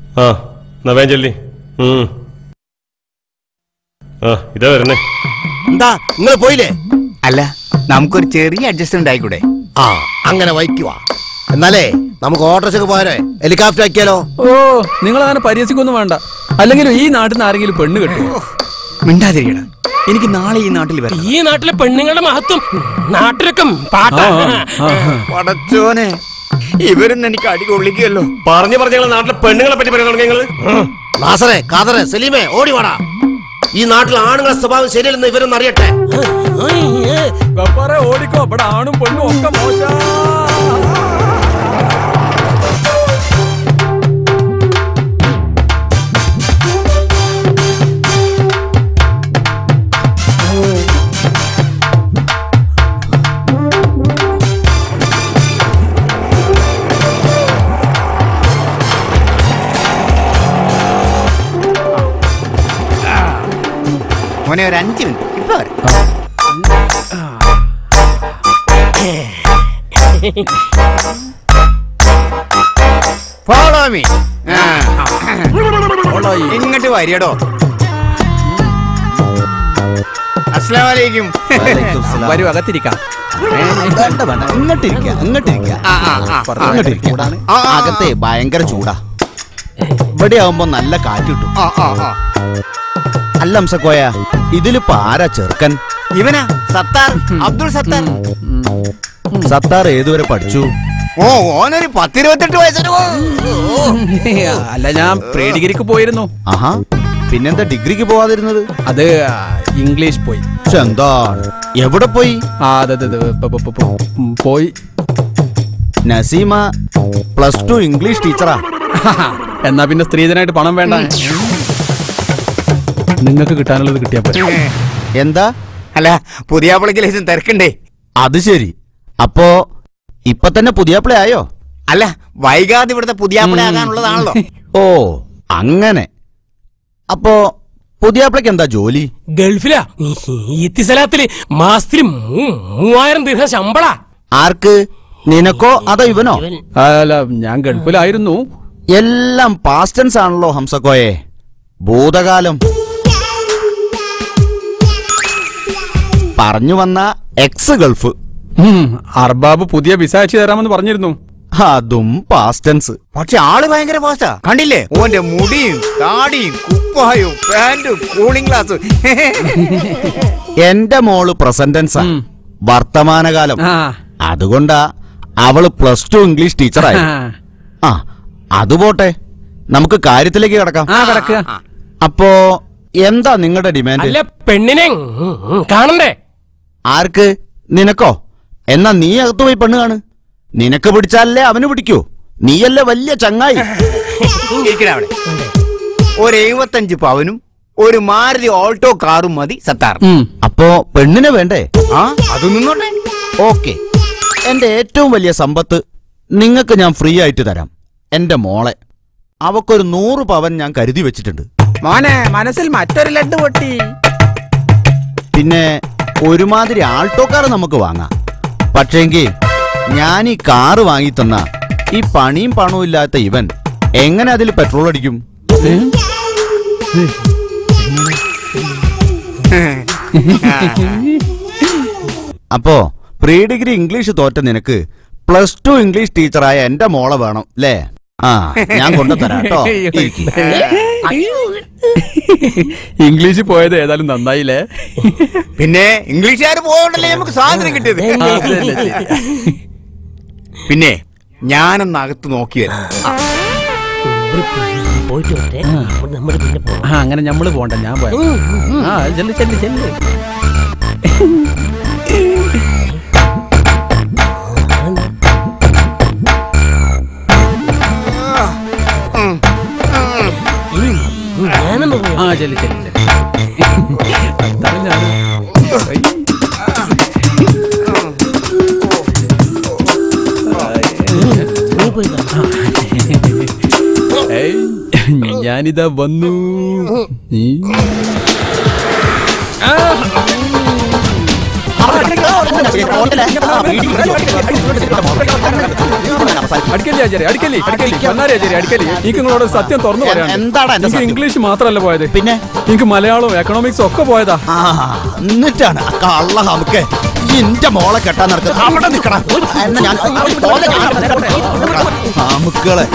ഇതാ വരുന്നേ. എന്താ നിങ്ങൾ പോയില്ലേ? അല്ല, നമുക്കൊരു ചെറിയ അഡ്ജസ്റ്റ്മെന്റ് ആയിക്കൂടെ? ആ, അങ്ങനെ വയ്ക്കുവാ. എന്നാലേ നമുക്ക് ഓട്ടോറിക്ഷക്ക് പോയാലോ, ഹെലികോപ്റ്റർ ആക്കിയാലോ? ഓ, നിങ്ങൾ അങ്ങനെ പരിഹസിക്കൊന്നും വേണ്ട. അല്ലെങ്കിലും ഈ നാട്ടിൽ നിന്ന് ആരെങ്കിലും പെണ്ണ് കിട്ടും? മിണ്ടാതിരിക്കണം. എനിക്ക് നാളെ ഈ നാട്ടിൽ വരാം. ഈ നാട്ടിലെ പെണ്ണുങ്ങളുടെ മഹത്വം നാട്ടിലൊക്കെ പടച്ചോനെ, ഇവരൊന്നും എനിക്ക് അടി കൊള്ളിക്കുകയല്ലോ. പറഞ്ഞു നാട്ടിലെ പെണ്ണുങ്ങളെ പറ്റി പറയാൻ തുടങ്ങി നിങ്ങള്. നാസറേ, ഖാദറേ, സലീമേ, ഓടി വാടാ. ഈ നാട്ടിൽ ആണുങ്ങളെ സ്വഭാവം ശരിയല്ലെന്ന് ഇവരൊന്നും അറിയട്ടെ. ഓടിക്കോ, ഇവിടെ ആണും പെണ്ണും ഒക്കെ മോശം. മോനെ, ഒരു 5 മിനിറ്റ് ഇപ്പൊ വരാം. Follow me. ഇങ്ങോട്ട് വരിയടോ. അസ്സലാമലൈക്കും. വരൂ, അകത്തിരിക്കാം. അകത്തെ ഭയങ്കര ചൂടാ, ഇവിടെ ആവുമ്പോ നല്ല കാറ്റ് കിട്ടും. അല്ല ഹംസക്കോയ, ഇതിലിപ്പോ ആരാ ചെറുക്കൻ? ഇവനാ സത്താർ, അബ്ദുൾ സത്താർ. സത്താർ ഏതുവരെ പഠിച്ചു? ഓ, ഓനൊരു 10-28 വയസ്സോ. അല്ല, ഞാൻ പ്രീ ഡിഗ്രിക്ക് പോയിരുന്നു. ആഹാ, പിന്നെന്താ ഡിഗ്രിക്ക് പോവാതിരുന്നത്? അത് ഇംഗ്ലീഷ് പോയി. എന്താ, എവിടെ പോയി? പോയി. Naseema +2 English teacher. എന്നാ പിന്നെ സ്ത്രീധനായിട്ട് പണം വേണ്ട, നിങ്ങൾക്ക് കിട്ടാനുള്ളത് കിട്ടിയാ പോലെ. എന്താ? അല്ല, പുതിയ ആപ്പിളിലേക്ക് തിരക്കണ്ടേ? അത് ശരി. അപ്പോ ഇപ്പൊ തന്നെ പുതിയാപ്പിള ആയോ? അല്ല, വൈകാതെ ഇവിടുത്തെ പുതിയാപ്പിള ആകാനുള്ളതാണല്ലോ. ഓ, അങ്ങനെ. അപ്പോ പുതിയാപ്പിളക്ക് എന്താ ജോലി? ഗൾഫിലാ. ഇത്തിസലാത്തില് മാസത്തില് 3000 ദിർഹം ശമ്പള. ആർക്ക്? നിനക്കോ അതോ ഇവനോ? അല്ല, ഞാൻ ഗൾഫിലായിരുന്നു. എല്ലാം പാസ്റ്റ് ടെൻസ് ആണല്ലോ ഹംസക്കോയെ. ഭൂതകാലം പറഞ്ഞു വന്ന എക്സ് ഗൾഫ്. അർബാബ് പുതിയ വിസ അയച്ചു തരാമെന്ന് പറഞ്ഞിരുന്നു. അതും പാസ്റ്റ് ടെൻസ്. പക്ഷെ ആള് ഭയങ്കര ഫാസ്റ്റാ. കണ്ടില്ലേ, ഓന്റെ മുടിയും താടിയും കുപ്പായും പാന്റും കൂളിംഗ് ഗ്ലാസും. എന്റെ മോള് പ്രസന്റ് ടെൻസാ, വർത്തമാനകാലം. അതുകൊണ്ടാ അവള് +2 ഇംഗ്ലീഷ് ടീച്ചറായി. ആ, അതുപോട്ടെ, നമുക്ക് കാര്യത്തിലേക്ക് കിടക്കാം. അപ്പോ എന്താ നിങ്ങളുടെ ഡിമാൻഡ്? അല്ല, പെണ്ണിനെ കാണണ്ടേ? ആർക്ക്? നിനക്കോ? എന്നാ നീ അകത്ത് പോയി പെണ്ണ് കാണ്. നിനക്ക് പിടിച്ചാലേ അവന് പിടിക്കൂ. നീയല്ലേ വലിയ ചങ്ങായി. അവിടെ ഒരു 75 പവനും ഒരു മാരുതി ഓൾട്ടോ കാറും മതി സത്താർ. അപ്പോ പെണ്ണിനെ വേണ്ടേ? ആ, അത് നിന്നോട്ടെ. ഓക്കെ, എന്റെ ഏറ്റവും വലിയ സമ്പത്ത് നിങ്ങൾക്ക് ഞാൻ ഫ്രീ ആയിട്ട് തരാം. എന്റെ മോളെ, അവക്കൊരു 100 പവൻ ഞാൻ കരുതി വെച്ചിട്ടുണ്ട്. മോനെ, മനസ്സിൽ മറ്റൊരു ലഡ്ഡു പൊട്ടി. പിന്നെ ഒരുമാതിരി ആൾട്ടോ കാർ നമുക്ക് വാങ്ങാം. പക്ഷേങ്കി ഞാൻ ഈ കാറ് വാങ്ങി തന്ന ഈ പണിയും പണവും ഇല്ലാത്ത ഇവൻ എങ്ങനെ അതിൽ പെട്രോൾ അടിക്കും? അപ്പോ പ്രീ ഡിഗ്രി ഇംഗ്ലീഷ് തോറ്റ നിനക്ക് +2 ഇംഗ്ലീഷ് ടീച്ചറായ എന്റെ മോളെ വേണം അല്ലേ? ആ, ഞാൻ കൊണ്ടുതരാം കേട്ടോ. ഇംഗ്ലീഷ് പോയത് ഏതായാലും നന്നായില്ലേ? പിന്നെ ഇംഗ്ലീഷുകാർ പോയോണ്ടല്ലേ നമുക്ക് സ്വാതന്ത്ര്യം കിട്ടിയത്. പിന്നെ ഞാനൊന്ന് അകത്ത് നോക്കിയത് അങ്ങനെ നമ്മള് പോണ്ട, ഞാൻ ഞാനിതാ വന്നു. നിങ്ങളോട് സത്യം തുറന്നു പറയാം. ഇംഗ്ലീഷ് മാത്രല്ല പോയത്, പിന്നെ എനിക്ക് മലയാളവും എക്കണോമിക്സും ഒക്കെ പോയതാ. എന്നിട്ടാണ് കള്ള നമുക്ക് എന്റെ മോളെ കെട്ടാൻ നടക്കുന്നത്. അവിടെ നിൽക്കണം നമുക്കളെ.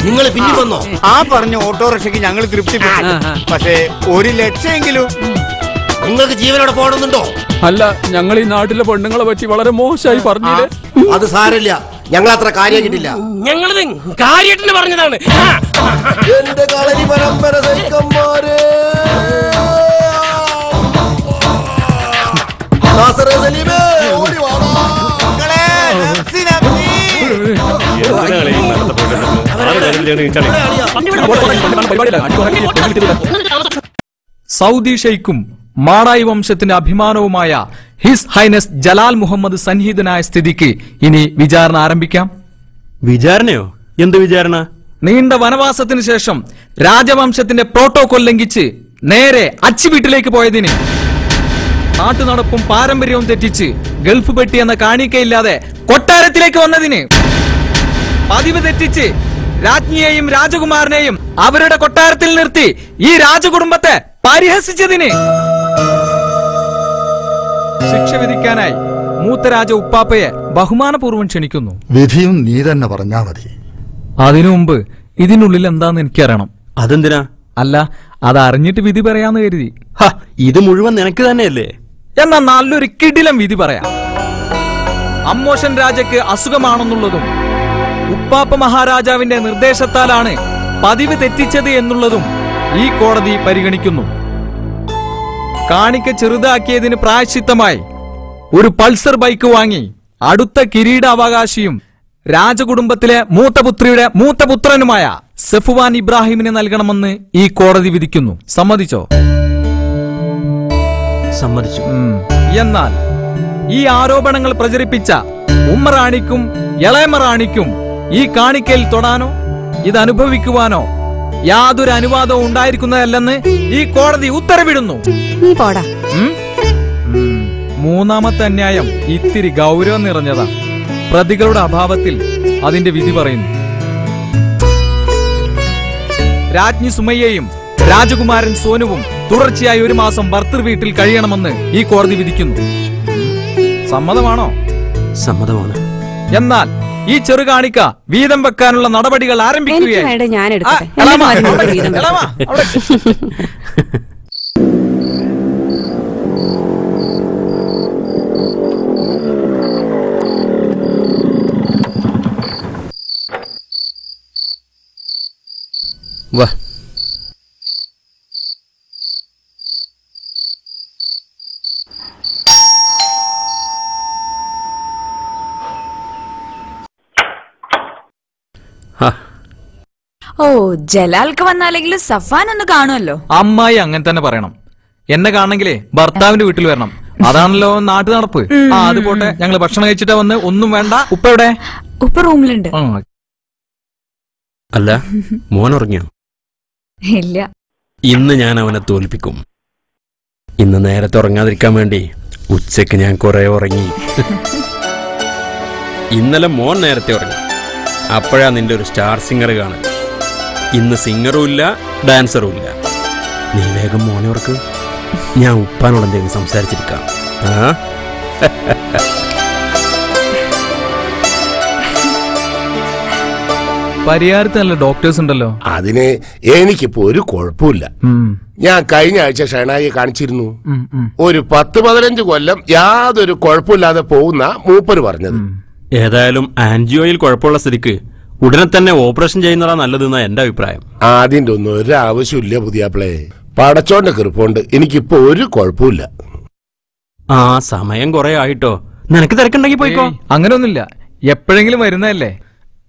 നിങ്ങൾ പിന്നെ വന്നോ? ആ പറഞ്ഞ ഓട്ടോറിക്ഷയ്ക്ക് ഞങ്ങൾ തൃപ്തിപ്പെട്ടു. പക്ഷേ 1 ലക്ഷമെങ്കിലും നിങ്ങൾക്ക് ജീവനോടെ പോകണമെന്നുണ്ടോ? അല്ല, ഞങ്ങൾ ഈ നാട്ടിലെ പെണ്ണുങ്ങളെ പറ്റി വളരെ മോശമായി പറഞ്ഞില്ലേ? അത് സാരമില്ല, ഞങ്ങൾ അത്ര കാര്യമാക്കിട്ടില്ല. ഞങ്ങളത് കാര്യമായിട്ട് പറഞ്ഞതാണ്. എന്റെ കളരി പരമ്പര സൈക്കന്മാരെ, ഓടി വാടാ. സൗദി ഷെയ്ഖും മാടായി വംശത്തിന്റെ അഭിമാനവുമായ ഹിസ് ഹൈനസ് ജലാൽ മുഹമ്മദ് സന്നിഹിതനായ സ്ഥിതിക്ക് ഇനി വിചാരണ ആരംഭിക്കാം. വിചാരണയോ? എന്ത് വിചാരണ? നീണ്ട വനവാസത്തിന് ശേഷം രാജവംശത്തിന്റെ പ്രോട്ടോകോൾ ലംഘിച്ച് നേരെ അച്ചി വീട്ടിലേക്ക് പോയതിന്, നാട്ടുനടപ്പും പാരമ്പര്യവും തെറ്റിച്ച് ഗൾഫ് പെട്ടി എന്ന കാണിക്കയില്ലാതെ കൊട്ടാരത്തിലേക്ക് വന്നതിന്, പതിവ് തെറ്റിച്ച് രാജ്ഞിയെയും രാജകുമാരനെയും അവരുടെ കൊട്ടാരത്തിൽ നിർത്തി ഈ രാജകുടുംബത്തെ പരിഹസിച്ചതിന് ശിക്ഷ വിധിക്കാനായി മൂത്തരാജ ഉപ്പാപ്പയെ ബഹുമാനപൂർവ്വം ക്ഷണിക്കുന്നു. വിധിയും നീ തന്നെ പറഞ്ഞാ മതി. അതിനു മുമ്പ് ഇതിനുള്ളിൽ എന്താന്ന് എനിക്കറിയണം. അതെന്തിനാ? അല്ല, അതറിഞ്ഞിട്ട് വിധി പറയാന്ന് കരുതി. ഇത് മുഴുവൻ നിനക്ക് തന്നെയല്ലേ? എന്നാ നല്ലൊരു കിടിലം വിധി പറയാം. അമ്മോഷൻ രാജയ്ക്ക് അസുഖമാണെന്നുള്ളതും ഉപ്പാപ്പ മഹാരാജാവിന്റെ നിർദ്ദേശത്താലാണ് പതിവ് തെറ്റിച്ചത് എന്നുള്ളതും ഈ കോടതി പരിഗണിക്കുന്നു. കാണിക്ക ചെറുതാക്കിയതിന് പ്രായശ്ചിത്തമായി ഒരു പൾസർ ബൈക്ക് വാങ്ങി അടുത്ത കിരീടാവകാശിയും രാജകുടുംബത്തിലെ മൂത്തപുത്രിയുടെ മൂത്തപുത്രനുമായ സഫ്വാൻ ഇബ്രാഹിമിന് നൽകണമെന്ന് ഈ കോടതി വിധിക്കുന്നു. സമ്മതിച്ചോ? സമ്മതിച്ചു. എന്നാൽ ഈ ആരോപണങ്ങൾ പ്രചരിപ്പിച്ച ഉമ്മറാണിക്കും ഇളയമറാണിക്കും ഈ കാണിക്കയിൽ തൊടാനോ ഇത് അനുഭവിക്കുവാനോ യാതൊരു അനുവാദവും ഉണ്ടായിരിക്കുന്നതല്ലെന്ന് ഈ കോടതി ഉത്തരവിടുന്നു. നീ പോടാ. മൂന്നാമത്തെ അന്യായം ഇത്തിരി ഗൗരവം നിറഞ്ഞതാ. പ്രതികളുടെ അഭാവത്തിൽ അതിന്റെ വിധി പറയുന്നു. രാജ്ഞി സുമയ്യയും രാജകുമാരൻ സോനുവും തുടർച്ചയായി 1 മാസം ഭർത്തൃ വീട്ടിൽ കഴിയണമെന്ന് ഈ കോടതി വിധിക്കുന്നു. സമ്മതമാണോ? സമ്മതമാണ്. എന്നാൽ ഈ ചെറുകാണിക്ക വീതം വെക്കാനുള്ള നടപടികൾ ആരംഭിക്കുകയാണ്. ഞാൻ വാ. ഓ, ജലാൽക്ക് വന്നാലെങ്കിലും സഫാൻ ഒന്ന് കാണുമല്ലോ. അമ്മായി അങ്ങനെ തന്നെ പറയണം. എന്നെ കാണണമെങ്കിലേ ഭർത്താവിന്റെ വീട്ടിൽ വരണം. അതാണല്ലോ നാട്ടു നടപ്പ്. അത് പോട്ടെ, ഞങ്ങള് ഭക്ഷണം കഴിച്ചിട്ടാ വന്ന്. ഒന്നും വേണ്ട. ഉപ്പ എവിടെ? ഉപ്പ റൂമിലുണ്ട്. അല്ല, മോൻ ഉറങ്ങിയോ? ഇല്ല. ഇന്ന് ഞാൻ അവനെ തോൽപ്പിക്കും. ഇന്ന് നേരത്തെ ഉറങ്ങാതിരിക്കാൻ വേണ്ടി ഉച്ചക്ക് ഞാൻ കുറെ ഉറങ്ങി. ഇന്നലെ മോൻ നേരത്തെ ഉറങ്ങി. അപ്പോഴാ നിന്റെ ഒരു സ്റ്റാർ സിംഗർ കാണാൻ. ഇന്ന് സിംഗറും ഇല്ല, ഡാൻസറും ഇല്ല. നീ വേഗം മോനെ ഉറക്ക്. ഞാൻ ഉപ്പാനോട് എന്തെങ്കിലും സംസാരിച്ചിരിക്കാം. പരിഹാരത്ത് നല്ല ഡോക്ടേഴ്സ് ഉണ്ടല്ലോ. അതിന് എനിക്കിപ്പോ ഒരു കുഴപ്പമില്ല. ഞാൻ കഴിഞ്ഞ ആഴ്ച ഷെനായിയെ കാണിച്ചിരുന്നു. ഒരു 10-15 കൊല്ലം യാതൊരു കുഴപ്പമില്ലാതെ പോകുന്ന മൂപ്പര് പറഞ്ഞത്. ഏതായാലും ആൻജിയോയിൽ കുഴപ്പമുള്ള സ്ഥിതിക്ക് ഉടനെ തന്നെ ഓപ്പറേഷൻ ചെയ്യുന്നതാ നല്ലതെന്നാ എന്റെ അഭിപ്രായം. അതിന്റെ ഒന്നും ഒരു ആവശ്യമില്ല പുതിയാപ്പിളെ. പടച്ചോന്റെ കൃപ്പുണ്ട്, എനിക്കിപ്പോ ഒരു കുഴപ്പമില്ല. ആ സമയം കുറെ ആയിട്ടോ. നിനക്ക് തിരക്കുണ്ടെങ്കിൽ പോയിക്കോ. അങ്ങനെയൊന്നുമില്ല, എപ്പോഴെങ്കിലും വരുന്നതല്ലേ.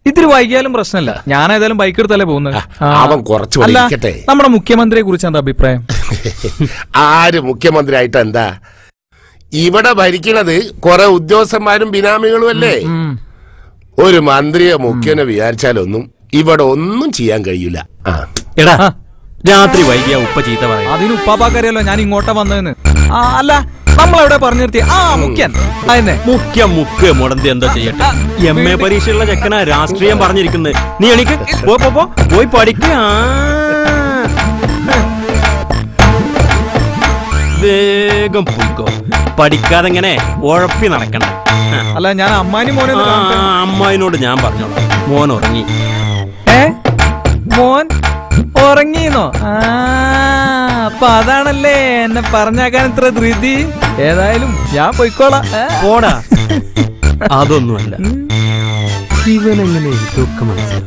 ഇത്തിരി വൈകിയാലും പ്രശ്നമില്ല. ഞാൻ ഏതായാലും ബൈക്ക് എടുത്തല്ലേ പോകുന്നത്. അവൻ കുറച്ച് വലിക്കട്ടെ. നമ്മുടെ മുഖ്യമന്ത്രിയെ കുറിച്ച് എന്താ അഭിപ്രായം? ആര് മുഖ്യമന്ത്രി ആയിട്ട് എന്താ? ഇവിടെ ഭരിക്കണത് കുറെ ഉദ്യോഗസ്ഥന്മാരും ബിനാമികളും അല്ലേ. ഒരു മന്ത്രിയെ മുഖ്യനെ വിചാരിച്ചാലൊന്നും ഇവിടെ ഒന്നും ചെയ്യാൻ കഴിയില്ല. എടാ, രാത്രി വൈകിയ ഉപ്പ ചീത്ത പറയും. അതിന് ഉപ്പാപ്പാക്കറിയാലോ ഞാൻ ഇങ്ങോട്ടാ വന്നതെന്ന്. അല്ല, നമ്മളെവിടെ പറഞ്ഞു നിർത്തി? മുഖ്യൻ മുഖ്യ മുടന്തി എന്താ ചെയ്യട്ടെ. MA പരീക്ഷയുള്ള ചെക്കനാ രാഷ്ട്രീയം പറഞ്ഞിരിക്കുന്നത്. നീ എനിക്ക് പോയി പഠിക്കുക. വേഗം പോയിക്കോ. പഠിക്കാതെ ഇങ്ങനെ ഉഴപ്പി നടക്കണ്ട. അല്ല, ഞാൻ അമ്മായിനോട് ഞാൻ പറഞ്ഞോളാം. മോൻ ഉറങ്ങി. മോൻ ഉറങ്ങിന്നോ? അപ്പൊ അതാണല്ലേ എന്നെ പറഞ്ഞാക്കാൻ ഇത്ര ധൃതി. ഏതായാലും ഞാൻ പോയിക്കോളാം. പോടാ. അതൊന്നുമല്ല, ഇവനെങ്ങനെ ഇതൊക്കെ മനസ്സിലാവും?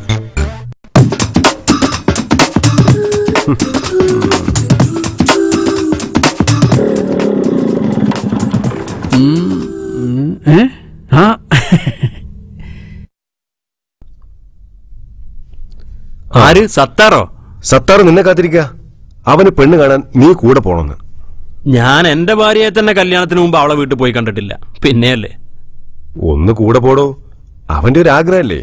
ആര്? സത്താറോ? സത്താറ് നിന്നെ കാത്തിരിക്കുക. അവന് പെണ്ണ് കാണാൻ നീ കൂടെ പോണെന്ന്. ഞാൻ എന്റെ ഭാര്യയെ തന്നെ കല്യാണത്തിന് മുമ്പ് അവളെ വീട്ടിൽ പോയി കണ്ടിട്ടില്ല. പിന്നെയല്ലേ ഒന്ന് കൂടെ പോടോ. അവന്റെ ഒരു ആഗ്രഹമല്ലേ.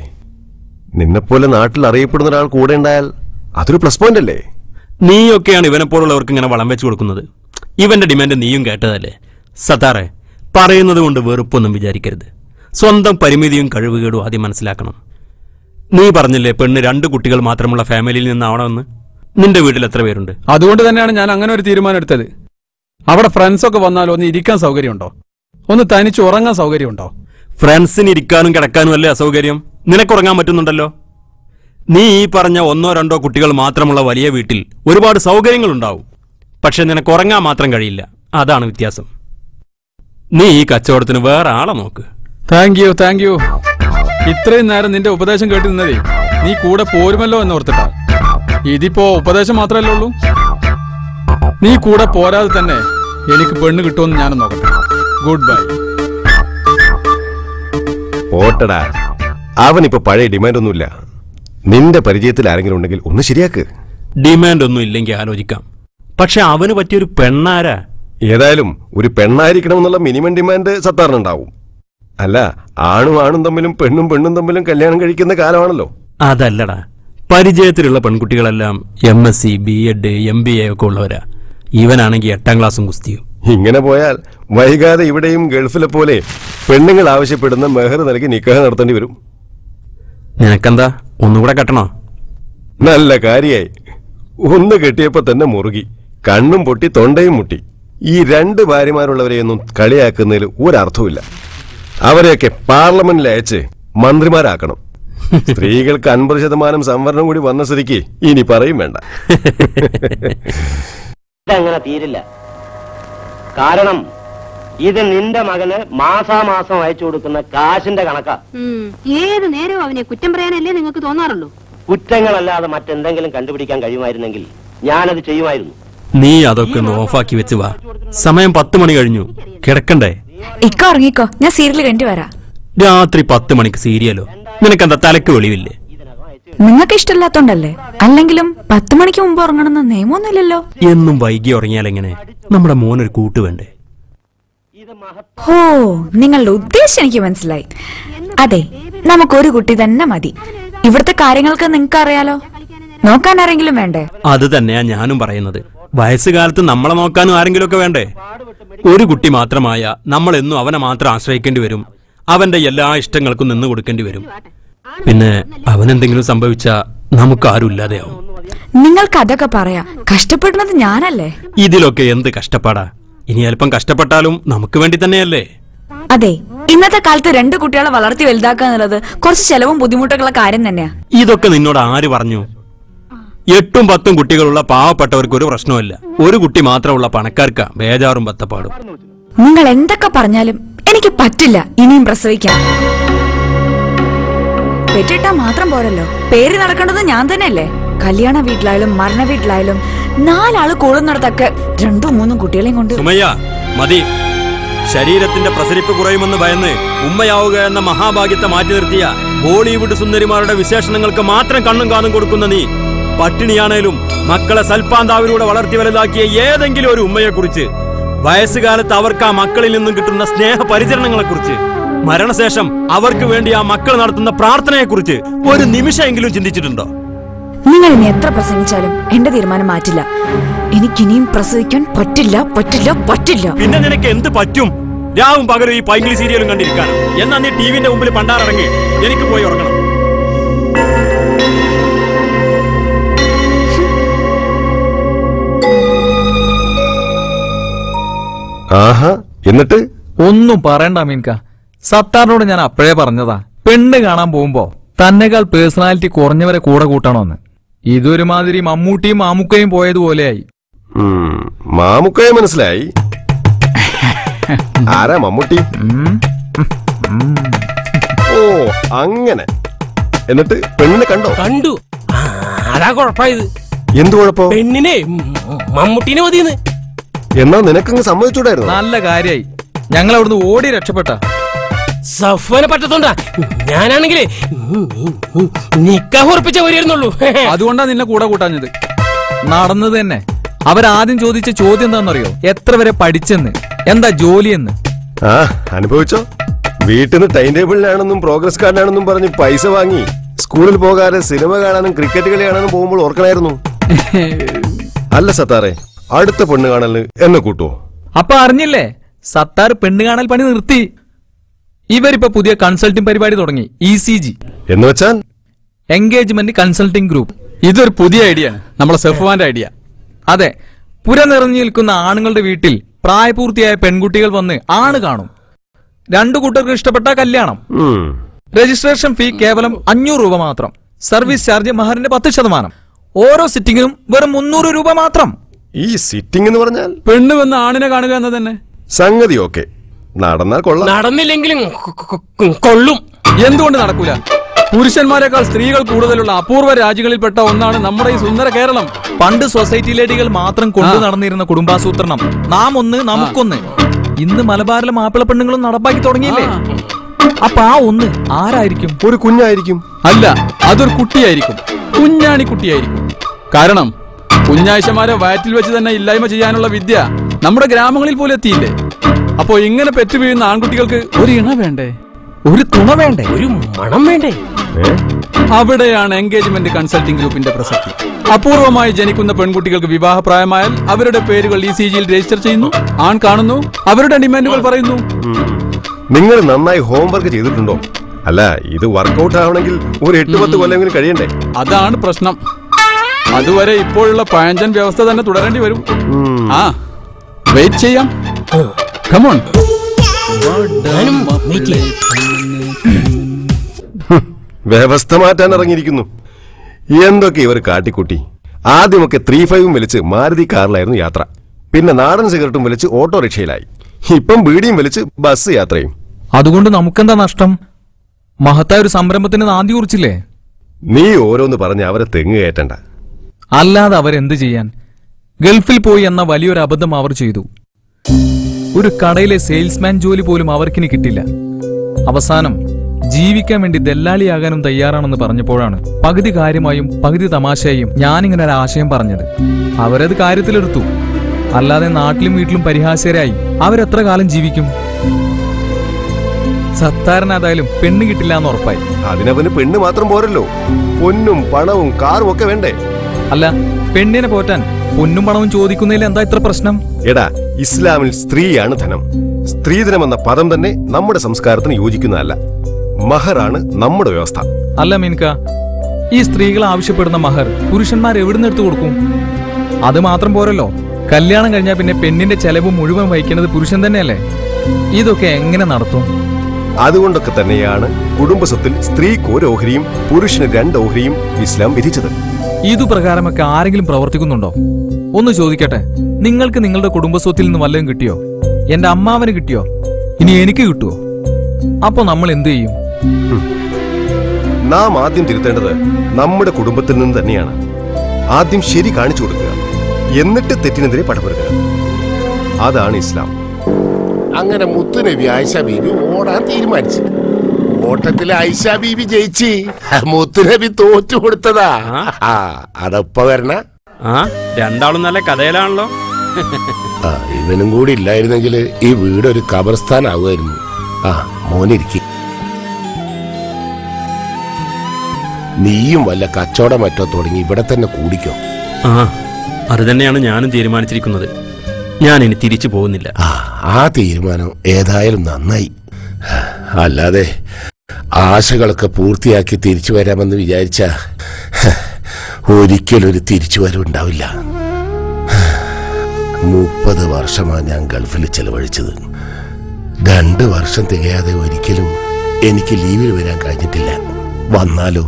നിന്നെപ്പോലെ നാട്ടിൽ അറിയപ്പെടുന്ന ഒരാൾ കൂടെ ഉണ്ടായാൽ അതൊരു പ്ലസ് പോയിന്റ് അല്ലേ? നീയൊക്കെയാണ് ഇവനെപ്പോലുള്ളവർക്ക് ഇങ്ങനെ വളം വെച്ചു കൊടുക്കുന്നത്. ഇവന്റെ ഡിമാൻഡ് നീയും കേട്ടതല്ലേ? സത്താറെ, പറയുന്നത് കൊണ്ട് വെറുപ്പൊന്നും വിചാരിക്കരുത്. സ്വന്തം പരിമിതിയും കഴിവുകേടും ആദ്യം മനസ്സിലാക്കണം. നീ പറഞ്ഞില്ലേ പെണ്ണ് 2 കുട്ടികൾ മാത്രമുള്ള ഫാമിലിയിൽ നിന്നാവണമെന്ന്. നിന്റെ വീട്ടിൽ എത്ര പേരുണ്ട്? അതുകൊണ്ട് തന്നെയാണ് ഞാൻ അങ്ങനെ ഒരു തീരുമാനം എടുത്തത്. അവിടെ ഫ്രണ്ട്സൊക്കെ വന്നാൽ ഒന്ന് ഇരിക്കാൻ സൗകര്യമുണ്ടോ? ഒന്ന് തനിച്ച് ഉറങ്ങാൻ സൗകര്യമുണ്ടോ? ഫ്രണ്ട്സിന് ഇരിക്കാനും കിടക്കാനും അല്ലേ അസൗകര്യം? നിനക്കുറങ്ങാൻ പറ്റുന്നുണ്ടല്ലോ. നീ ഈ പറഞ്ഞ 1-2 കുട്ടികൾ മാത്രമുള്ള വലിയ വീട്ടിൽ ഒരുപാട് സൗകര്യങ്ങളുണ്ടാവും. പക്ഷെ നിനക്കുറങ്ങാൻ മാത്രം കഴിയില്ല. അതാണ് വ്യത്യാസം. നീ ഈ കച്ചവടത്തിന് വേറെ ആളെ നോക്ക്. Thank you. ഇത്രയും നേരം നിന്റെ ഉപദേശം കേട്ട് നിന്നതേ നീ കൂടെ പോരുമല്ലോ എന്നോർത്തിട്ടാ. ഇതിപ്പോ ഉപദേശം മാത്രമല്ലേ ഉള്ളൂ. നീ കൂടെ പോരാതെ തന്നെ എനിക്ക് പെണ്ണ് കിട്ടുമെന്ന് ഞാനും നോക്കട്ടെ. Good bye. പോട്ടടാ, അവനിപ്പോ പഴയ ഡിമാൻഡ് ഒന്നുമില്ല. നിന്റെ പരിചയത്തിൽ ആരെങ്കിലും ഉണ്ടെങ്കിൽ ഒന്ന് ശരിയാക്ക്. ഡിമാൻഡ് ഒന്നും ഇല്ലെങ്കിൽ ആലോചിക്കാം. പക്ഷെ അവന് പറ്റിയൊരു പെണ്ണാരാ? ഏതായാലും ഒരു പെണ്ണായിരിക്കണമെന്നുള്ള മിനിമം ഡിമാൻഡ് സത്താറിനുണ്ടാവും. അല്ല, ആണും തമ്മിലും പെണ്ണും തമ്മിലും കല്യാണം കഴിക്കുന്ന കാലമാണല്ലോ. അതല്ലടാ, പരിചയത്തിലുള്ള പെൺകുട്ടികളെല്ലാം MSc, B.Ed, MBA ഒക്കെ ഉള്ളവരാ. ഇവനാണെങ്കിൽ 8ാം ക്ലാസ്സും കുസ്തിയും. ഇങ്ങനെ പോയാൽ വൈകാതെ ഇവിടെയും ഗൾഫിലെ പോലെ പെണ്ണുങ്ങൾ ആവശ്യപ്പെടുന്ന മെഹർ നൽകി നിക്കാഹ് നടത്തേണ്ടി വരും. നിനക്കെന്താ, ഒന്നുകൂടെ കെട്ടണോ? നല്ല കാര്യായി. ഒന്ന് കെട്ടിയപ്പോ തന്നെ മുറുകി, കണ്ണും പൊട്ടി തൊണ്ടയും മുട്ടി. ഈ 2 ഭാര്യമാരുള്ളവരെയൊന്നും കളിയാക്കുന്നതിൽ ഒരർത്ഥവുമില്ല. അവരെയൊക്കെ പാർലമെന്റിൽ അയച്ച് മന്ത്രിമാരാക്കണം. സ്ത്രീകൾക്ക് 50% സംവരണം കൂടി വന്ന സ്ഥിതിക്ക് ഇനി പറയും വേണ്ട. ഇതങ്ങനെ തീരില്ല. കാരണം ഇത് നിന്റെ മകന് മാസാമാസം അയച്ചു കൊടുക്കുന്ന കാശിന്റെ കണക്കാ. ഏത് നേരവും അവനെ കുറ്റം പറയാനല്ലേ നിങ്ങൾക്ക് തോന്നാറുള്ളൂ? കുറ്റങ്ങളല്ലാതെ മറ്റെന്തെങ്കിലും കണ്ടുപിടിക്കാൻ കഴിയുമായിരുന്നെങ്കിൽ ഞാനത് ചെയ്യുമായിരുന്നു. നീ അതൊക്കെ ഒന്ന് ഓഫാക്കി വെച്ച് വാ. സമയം 10 മണി കഴിഞ്ഞു. കിടക്കണ്ടേ? ഇക്ക ഉറങ്ങിക്കോ, ഞാൻ സീരിയൽ കണ്ടു വരാം. രാത്രി 10 മണിക്ക് സീരിയലോ? നിനക്കെന്താ തലക്ക് വെളിവില്ലേ? നിങ്ങൾക്ക് ഇഷ്ടമില്ലാത്തോണ്ടല്ലേ? അല്ലെങ്കിലും 10 മണിക്ക് മുമ്പ് ഉറങ്ങണമെന്ന് നിയമമൊന്നുമില്ലല്ലോ. എന്നും വൈകി ഉറങ്ങിയാലെങ്ങനെ? നമ്മുടെ മോനൊരു കൂട്ട് വേണ്ടേ? ഓ, നിങ്ങളുടെ ഉദ്ദേശം എനിക്ക് മനസ്സിലായി. അതെ, നമുക്കൊരു കുട്ടി തന്നെ മതി. ഇവിടുത്തെ കാര്യങ്ങൾക്ക് നിങ്ങൾക്ക് അറിയാലോ, നോക്കാൻ ആരെങ്കിലും വേണ്ടേ? അത് തന്നെയാ ഞാനും പറയുന്നത്. വയസ്സുകാലത്ത് നമ്മളെ നോക്കാനും ആരെങ്കിലും ഒക്കെ വേണ്ടേ? ഒരു കുട്ടി മാത്രമായ നമ്മൾ എന്നും അവനെ മാത്രം ആശ്രയിക്കേണ്ടി വരും. അവന്റെ എല്ലാ ഇഷ്ടങ്ങൾക്കും നിന്ന് കൊടുക്കേണ്ടി വരും. പിന്നെ അവനെന്തെങ്കിലും സംഭവിച്ചാ നമുക്ക് ആരും ഇല്ലാതെയാവും. നിങ്ങൾക്ക് അതൊക്കെ പറയാ, കഷ്ടപ്പെടുന്നത് ഞാനല്ലേ? ഇതിലൊക്കെ എന്ത് കഷ്ടപ്പാടാ? ഇനി അല്പം കഷ്ടപ്പെട്ടാലും നമുക്ക് വേണ്ടി തന്നെയല്ലേ? അതെ, ഇന്നത്തെ കാലത്ത് 2 കുട്ടികളെ വളർത്തി വലുതാക്കുക എന്നുള്ളത് കുറച്ച് ചെലവും ബുദ്ധിമുട്ടൊക്കെയുള്ള കാര്യം തന്നെയാ. ഇതൊക്കെ നിന്നോട് ആര് പറഞ്ഞു? 8ഉം 10ഉം കുട്ടികളുള്ള പാവപ്പെട്ടവർക്ക് ഒരു പ്രശ്നമില്ല. ഒരു കുട്ടി മാത്രമുള്ള പണക്കാർക്കാ ബേജാറും ബത്തപ്പാടും. നിങ്ങൾ എന്തൊക്കെ പറഞ്ഞാലും എനിക്ക് പറ്റില്ല ഇനിയും പ്രസവിക്കാൻ. പെറ്റിട്ടാ മാത്രം പോരല്ലോ, പേര് നടക്കേണ്ടത് ഞാൻ തന്നെയല്ലേ? കല്യാണ വീട്ടിലായാലും മരണ വീട്ടിലായാലും 4 ആള് കൂടുന്നിടത്തൊക്കെ 2ഉം 3ഉം കുട്ടികളെയും കൊണ്ട്. സുമയ്യ, മതി. ശരീരത്തിന്റെ പ്രസരിപ്പ് കുറയുമെന്ന് ഭയന്ന് ഉമ്മയാവുക എന്ന മഹാഭാഗ്യത്തെ മാറ്റി നിർത്തിയ ബോളിവുഡ് സുന്ദരിമാരുടെ വിശേഷണങ്ങൾക്ക് മാത്രം കണ്ണും കാതും കൊടുക്കുന്ന നീ, പട്ടിണിയാണേലും മക്കളെ സൽപ്പാന്താവിലൂടെ വളർത്തി വലുതാക്കിയ ഏതെങ്കിലും ഒരു ഉമ്മയെക്കുറിച്ച്, വയസ്സുകാലത്ത് അവർക്ക് ആ മക്കളിൽ നിന്നും കിട്ടുന്ന സ്നേഹ പരിചരണങ്ങളെക്കുറിച്ച്, മരണശേഷം അവർക്ക് വേണ്ടി ആ മക്കൾ നടത്തുന്ന പ്രാർത്ഥനയെക്കുറിച്ച് ഒരു നിമിഷമെങ്കിലും ചിന്തിച്ചിട്ടുണ്ടോ? നിങ്ങൾ ഇനി എത്ര പ്രസംഗിച്ചാലും എന്റെ തീരുമാനം മാറ്റില്ല. എനിക്കിനിയും പ്രസവിക്കാൻ പറ്റില്ല, പറ്റില്ല, പറ്റില്ല. പിന്നെ നിനക്ക് എന്ത് പറ്റും? രാവും പകലും ഈ പൈങ്കിളി സീരിയലും കണ്ടിരിക്കാനും. എന്നാ നീ ടിവിന്റെ മുമ്പിൽ പണ്ടാറടങ്ങി. എനിക്ക് പോയി ഉറങ്ങണം. ആഹാ, എന്നിട്ട് ഒന്നും പറയണ്ട മീൻക. സത്താറിനോട് ഞാൻ അപ്പോഴേ പറഞ്ഞതാ, പെണ്ണ് കാണാൻ പോകുമ്പോ തന്നെക്കാൾ പേഴ്സണാലിറ്റി കുറഞ്ഞവരെ കൂടെ കൂട്ടണമെന്ന്. ഇതൊരുമാതിരി മമ്മൂട്ടിയും മാമുക്കയും പോയതുപോലെയായി. മാമുക്കയെ മനസ്സിലായി. ആരാ മമ്മൂട്ടി? ഓ അങ്ങനെ. എന്നിട്ട് പെണ്ണിനെ കണ്ടോ? കണ്ടു. അതാ കുഴപ്പമായത്. എന്ത് കുഴപ്പം? പെണ്ണിനെ മമ്മൂട്ടിനെ മതിയെന്ന്. എന്നാ നിനക്കങ്ങ് സമ്മതിച്ചൂടായിരുന്നു? നല്ല കാര്യായി. ഞങ്ങൾ അവിടുന്ന് ഓടി രക്ഷപ്പെട്ട. സഫ്വാനെ പറ്റത്തോണ്ടാ. ഞാനാണെങ്കിലേ നിക്കാഹ് ഉറപ്പിച്ച വരികയായിരുന്നുള്ളൂ. അതുകൊണ്ടാ നിന്നെ കൂടെ കൂട്ടാഞ്ഞത്. നടന്നത് തന്നെ. അവരാദ്യം ചോദിച്ച ചോദ്യം എന്താണെന്നറിയോ? എത്ര വരെ പഠിച്ചെന്ന്, എന്താ ജോലിയെന്ന്. ആ, അനുഭവിച്ചോ? വീട്ടിൽ നിന്ന് ടൈം ടേബിളിലാണെന്നും പ്രോഗ്രസ് കാർഡിലാണെന്നും പറഞ്ഞ് പൈസ വാങ്ങി സ്കൂളിൽ പോകാതെ സിനിമ കാണാനും ക്രിക്കറ്റ് കളി കാണാനും പോകുമ്പോൾ ഓർക്കണായിരുന്നു. അല്ല സത്താറെ, അടുത്ത പെണ്ണ് കാണല് എന്നെ കൂട്ടുവോ? അപ്പൊ അറിഞ്ഞില്ലേ, സത്താർ പെണ്ണ് കാണൽ പണി നിർത്തി. ഇവരിപ്പോ പുതിയ കൺസൾട്ടിംഗ് പരിപാടി തുടങ്ങി, ECG എന്ന് വെച്ചാൽ എൻഗേജ്മെന്റ് കൺസൾട്ടിംഗ് ഗ്രൂപ്പ്. ഇതൊരു പുതിയ ഐഡിയ ആണ്, നമ്മളെ സെഫ്വാന്റെ ഐഡിയ. അതെ, പുര നിറഞ്ഞു നിൽക്കുന്ന ആണുങ്ങളുടെ വീട്ടിൽ പ്രായപൂർത്തിയായ പെൺകുട്ടികൾ വന്ന് ആണ് കാണും. 2 കൂട്ടർക്ക് ഇഷ്ടപ്പെട്ട കല്യാണം. രജിസ്ട്രേഷൻ ഫീ കേവലം 500 രൂപ മാത്രം. സർവീസ് ചാർജ് മഹറിന്റെ 10%. ഓരോ സിറ്റിംഗിനും വെറും 300 രൂപ മാത്രം. ഈ സിറ്റിംഗ് എന്ന് പറഞ്ഞാൽ പെണ്ണ് വന്ന് ആണിനെ കാണുക എന്നത് തന്നെ. സംഗതി ഓക്കെ, നടന്നാൽ കൊള്ളാം. നടന്നില്ലെങ്കിലും കൊള്ളും. എന്തുകൊണ്ട് നടക്കൂല? പുരുഷന്മാരെക്കാൾ സ്ത്രീകൾ കൂടുതലുള്ള അപൂർവ രാജ്യങ്ങളിൽപ്പെട്ട ഒന്നാണ് നമ്മുടെ ഈ സുന്ദര കേരളം. പണ്ട് സൊസൈറ്റി ലേഡികൾ മാത്രം കൊണ്ടു നടന്നിരുന്ന കുടുംബാസൂത്രണം നാം ഒന്ന് നമുക്കൊന്ന് ഇന്ന് മലബാറിലെ മാപ്പിള പെണ്ണുങ്ങളും നടപ്പാക്കി തുടങ്ങിയില്ലേ? അപ്പൊ ആ ഒന്ന് ആരായിരിക്കും? ഒരു കുഞ്ഞായിരിക്കും. അല്ല, അതൊരു കുട്ടിയായിരിക്കും. കുഞ്ഞാണി കുട്ടിയായിരിക്കും. കാരണം കുഞ്ഞാഴ്ചമാരെ വയറ്റിൽ വെച്ച് തന്നെ ഇല്ലായ്മ ചെയ്യാനുള്ള വിദ്യ നമ്മുടെ ഗ്രാമങ്ങളിൽ പോലും എത്തിയില്ലേ? അപ്പോ ഇങ്ങനെ പെറ്റു വീഴുന്ന ആൺകുട്ടികൾക്ക് ഒരു ഇണ വേണ്ടേ? ഒരു തുണ വേണ്ടേ? ഒരു മണം വേണ്ടേ? അവിടെയാണ് എൻഗേജ്മെന്റ് കൺസൾട്ടിംഗ് ഗ്രൂപ്പിന്റെ പ്രസക്തി. അപൂർവമായി ജനിക്കുന്ന പെൺകുട്ടികൾക്ക് വിവാഹപ്രായമായാൽ അവരുടെ പേരുകൾ ECGയിൽ രജിസ്റ്റർ ചെയ്യുന്നു. ആൺ കാണുന്നു, അവരുടെ ഡിമാൻഡുകൾ പറയുന്നു. നിങ്ങൾ നന്നായി ഹോംവർക്ക് ചെയ്തിട്ടുണ്ടോ? അല്ല, ഇത് വർക്കൗട്ട് ആവണമെങ്കിൽ ഒരു 8-10 കൊല്ലമെങ്കിലും കഴിയണ്ടേ? അതാണ് പ്രശ്നം. അതുവരെ ഇപ്പോഴുള്ള പഴഞ്ചൻ വ്യവസ്ഥ തന്നെ തുടരേണ്ടി വരും. ആ, വെയിറ്റ് ചെയ്യാം. കമോൺ. വ്യവസ്ഥ മാറ്റാൻ ഇറങ്ങിയിരിക്കുന്നു. എന്തൊക്കെ ഇവർ കാട്ടിക്കൂട്ടി. ആദ്യമൊക്കെ 3-5 വലിച്ച് മാരുതി കാറിലായിരുന്നു യാത്ര. പിന്നെ നാടൻ സിഗരറ്റും വലിച്ച് ഓട്ടോറിക്ഷയിലായി. ഇപ്പം ബീഡിയും വലിച്ച് ബസ് യാത്രയും. അതുകൊണ്ട് നമുക്കെന്താ നഷ്ടം? മഹത്തായ ഒരു സംരംഭത്തിന് നാന്ദി കുറിച്ചില്ലേ? നീ ഓരോന്ന് പറഞ്ഞ് അവരെ തെങ്ങ് കയറ്റണ്ട. അല്ലാതെ അവരെന്ത് ചെയ്യാൻ? ഗൾഫിൽ പോയി എന്ന വലിയൊരു അബദ്ധം അവർ ചെയ്തു. ഒരു കടയിലെ സെയിൽസ്മാൻ ജോലി പോലും അവർക്കിനി കിട്ടില്ല. അവസാനം ജീവിക്കാൻ വേണ്ടി ദല്ലാളിയാകാനും തയ്യാറാണെന്ന് പറഞ്ഞപ്പോഴാണ് പകുതി കാര്യമായും പകുതി തമാശയായും ഞാനിങ്ങനെ ഒരു ആശയം പറഞ്ഞത്. അവരത് കാര്യത്തിലെടുത്തു. അല്ലാതെ നാട്ടിലും വീട്ടിലും പരിഹാസ്യരായി അവരെത്ര കാലം ജീവിക്കും? സത്താരനാതായാലും പെണ്ണ് കിട്ടില്ല എന്ന് ഉറപ്പായി. അതിനവന് പെണ്ണ് മാത്രം പോരല്ലോ, പൊന്നും പണവും കാറും ഒക്കെ വേണ്ടേ? അല്ല, പെണ്ണിനെ പോറ്റാൻ പൊന്നും പണവും ചോദിക്കുന്നതിൽ എന്താ ഇത്ര പ്രശ്നം? എടാ, ഇസ്ലാമിൽ സ്ത്രീയാണ് ധനം. സ്ത്രീധനം എന്ന പദം തന്നെ നമ്മുടെ സംസ്കാരത്തിന് യോജിക്കുന്നതല്ല. മഹറാണ് നമ്മുടെ വ്യവസ്ഥ. അല്ല മീൻക, ഈ സ്ത്രീകൾ ആവശ്യപ്പെടുന്ന മഹർ പുരുഷന്മാർ എവിടുന്ന് എടുത്തു കൊടുക്കും? അത് മാത്രം പോരല്ലോ, കല്യാണം കഴിഞ്ഞാൽ പിന്നെ പെണ്ണിന്റെ ചെലവ് മുഴുവൻ വഹിക്കുന്നത് പുരുഷൻ തന്നെയല്ലേ? ഇതൊക്കെ എങ്ങനെ നടത്തും? അതുകൊണ്ടൊക്കെ തന്നെയാണ് കുടുംബസ്വത്തിൽ സ്ത്രീക്ക് 1 ഓഹരിയും പുരുഷന് 2 ഓഹരിയും ഇസ്ലാം വിധിച്ചത്. ഇതുപ്രകാരമൊക്കെ ആരെങ്കിലും പ്രവർത്തിക്കുന്നുണ്ടോ? ഒന്ന് ചോദിക്കട്ടെ, നിങ്ങൾക്ക് നിങ്ങളുടെ കുടുംബസ്വത്തിൽ നിന്ന് വല്ലതും കിട്ടിയോ? എന്റെ അമ്മാവന് കിട്ടിയോ? ഇനി എനിക്ക് കിട്ടുവോ? അപ്പൊ നമ്മൾ എന്തു ചെയ്യും? നാം ആദ്യം തിരുത്തേണ്ടത് നമ്മുടെ കുടുംബത്തിൽ നിന്ന് തന്നെയാണ്. ആദ്യം ശരി കാണിച്ചു കൊടുക്കുക, എന്നിട്ട് തെറ്റിനെതിരെ പടപെടുക. അതാണ് ഇസ്ലാം. അങ്ങനെ മുത്തുനബി ആയിഷ ബീബി ഓടാൻ തീരുമാനിച്ചു. ഓട്ടത്തില് ആയിഷ ബീബി ജയിച്ച് മുത്തുനബി തോറ്റു കൊടുത്തതാ. അതപ്പ വരണ രണ്ടാളും നല്ല കഥയിലാണല്ലോ. ഇവനും കൂടി ഇല്ലായിരുന്നെങ്കിൽ ഈ വീടൊരു ഖബർസ്ഥാനാവുമായിരുന്നു. മോനിരിക്കും. നീയും വല്ല കച്ചവടം മറ്റോ തുടങ്ങി ഇവിടെ തന്നെ കൂടിക്കോ. അത് തന്നെയാണ് ഞാനും തീരുമാനിച്ചിരിക്കുന്നത്. ഞാൻ ഇനി തിരിച്ചു പോകുന്നില്ല. ആ തീരുമാനം ഏതായാലും നന്നായി. അല്ലാതെ ആശകളൊക്കെ പൂർത്തിയാക്കി തിരിച്ചു വരാമെന്ന് വിചാരിച്ച ഒരിക്കലൊരു തിരിച്ചു വരവുണ്ടാവില്ല. 30 വർഷമാണ് ഞാൻ ഗൾഫിൽ ചെലവഴിച്ചത്. 2 വർഷം തികയാതെ ഒരിക്കലും എനിക്ക് ലീവിൽ വരാൻ കഴിഞ്ഞിട്ടില്ല. വന്നാലോ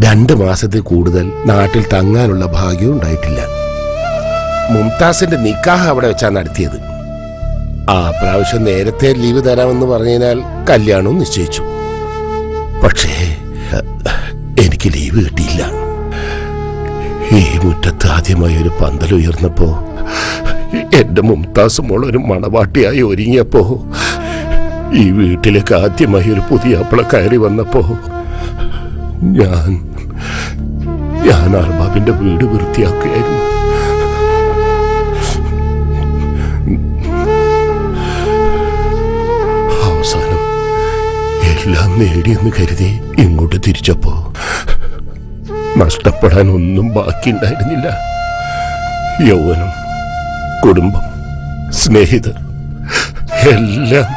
2 മാസത്തിൽ കൂടുതൽ നാട്ടിൽ തങ്ങാനുള്ള ഭാഗ്യവും ഉണ്ടായിട്ടില്ല. മുംതാസിന്റെ നിക്കാഹ് അവിടെ വെച്ചാണ് നടത്തിയത്. ആ പ്രാവശ്യം നേരത്തെ ലീവ് തരാമെന്ന് പറഞ്ഞതിനാൽ കല്യാണവും നിശ്ചയിച്ചു. പക്ഷേ എനിക്ക് ലീവ് കിട്ടിയില്ല. ഈ മുറ്റത്ത് ആദ്യമായി ഒരു പന്തൽ ഉയർന്നപ്പോ, എന്റെ മുംതാസ് മോളൊരു മണവാട്ടിയായി ഒരുങ്ങിയപ്പോ, ഈ വീട്ടിലേക്ക് ആദ്യമായി ഒരു പുതിയ ആപ്പിള കയറി വന്നപ്പോ ഞാൻ അർബാബിന്റെ വീട് വൃത്തിയാക്കുകയായിരുന്നു. അവസാനം എല്ലാം നേടിയെന്ന് കരുതി ഇങ്ങോട്ട് തിരിച്ചപ്പോ നഷ്ടപ്പെടാൻ ഒന്നും ബാക്കിയുണ്ടായിരുന്നില്ല. യൗവനം, കുടുംബം, സ്നേഹിതർ എല്ലാം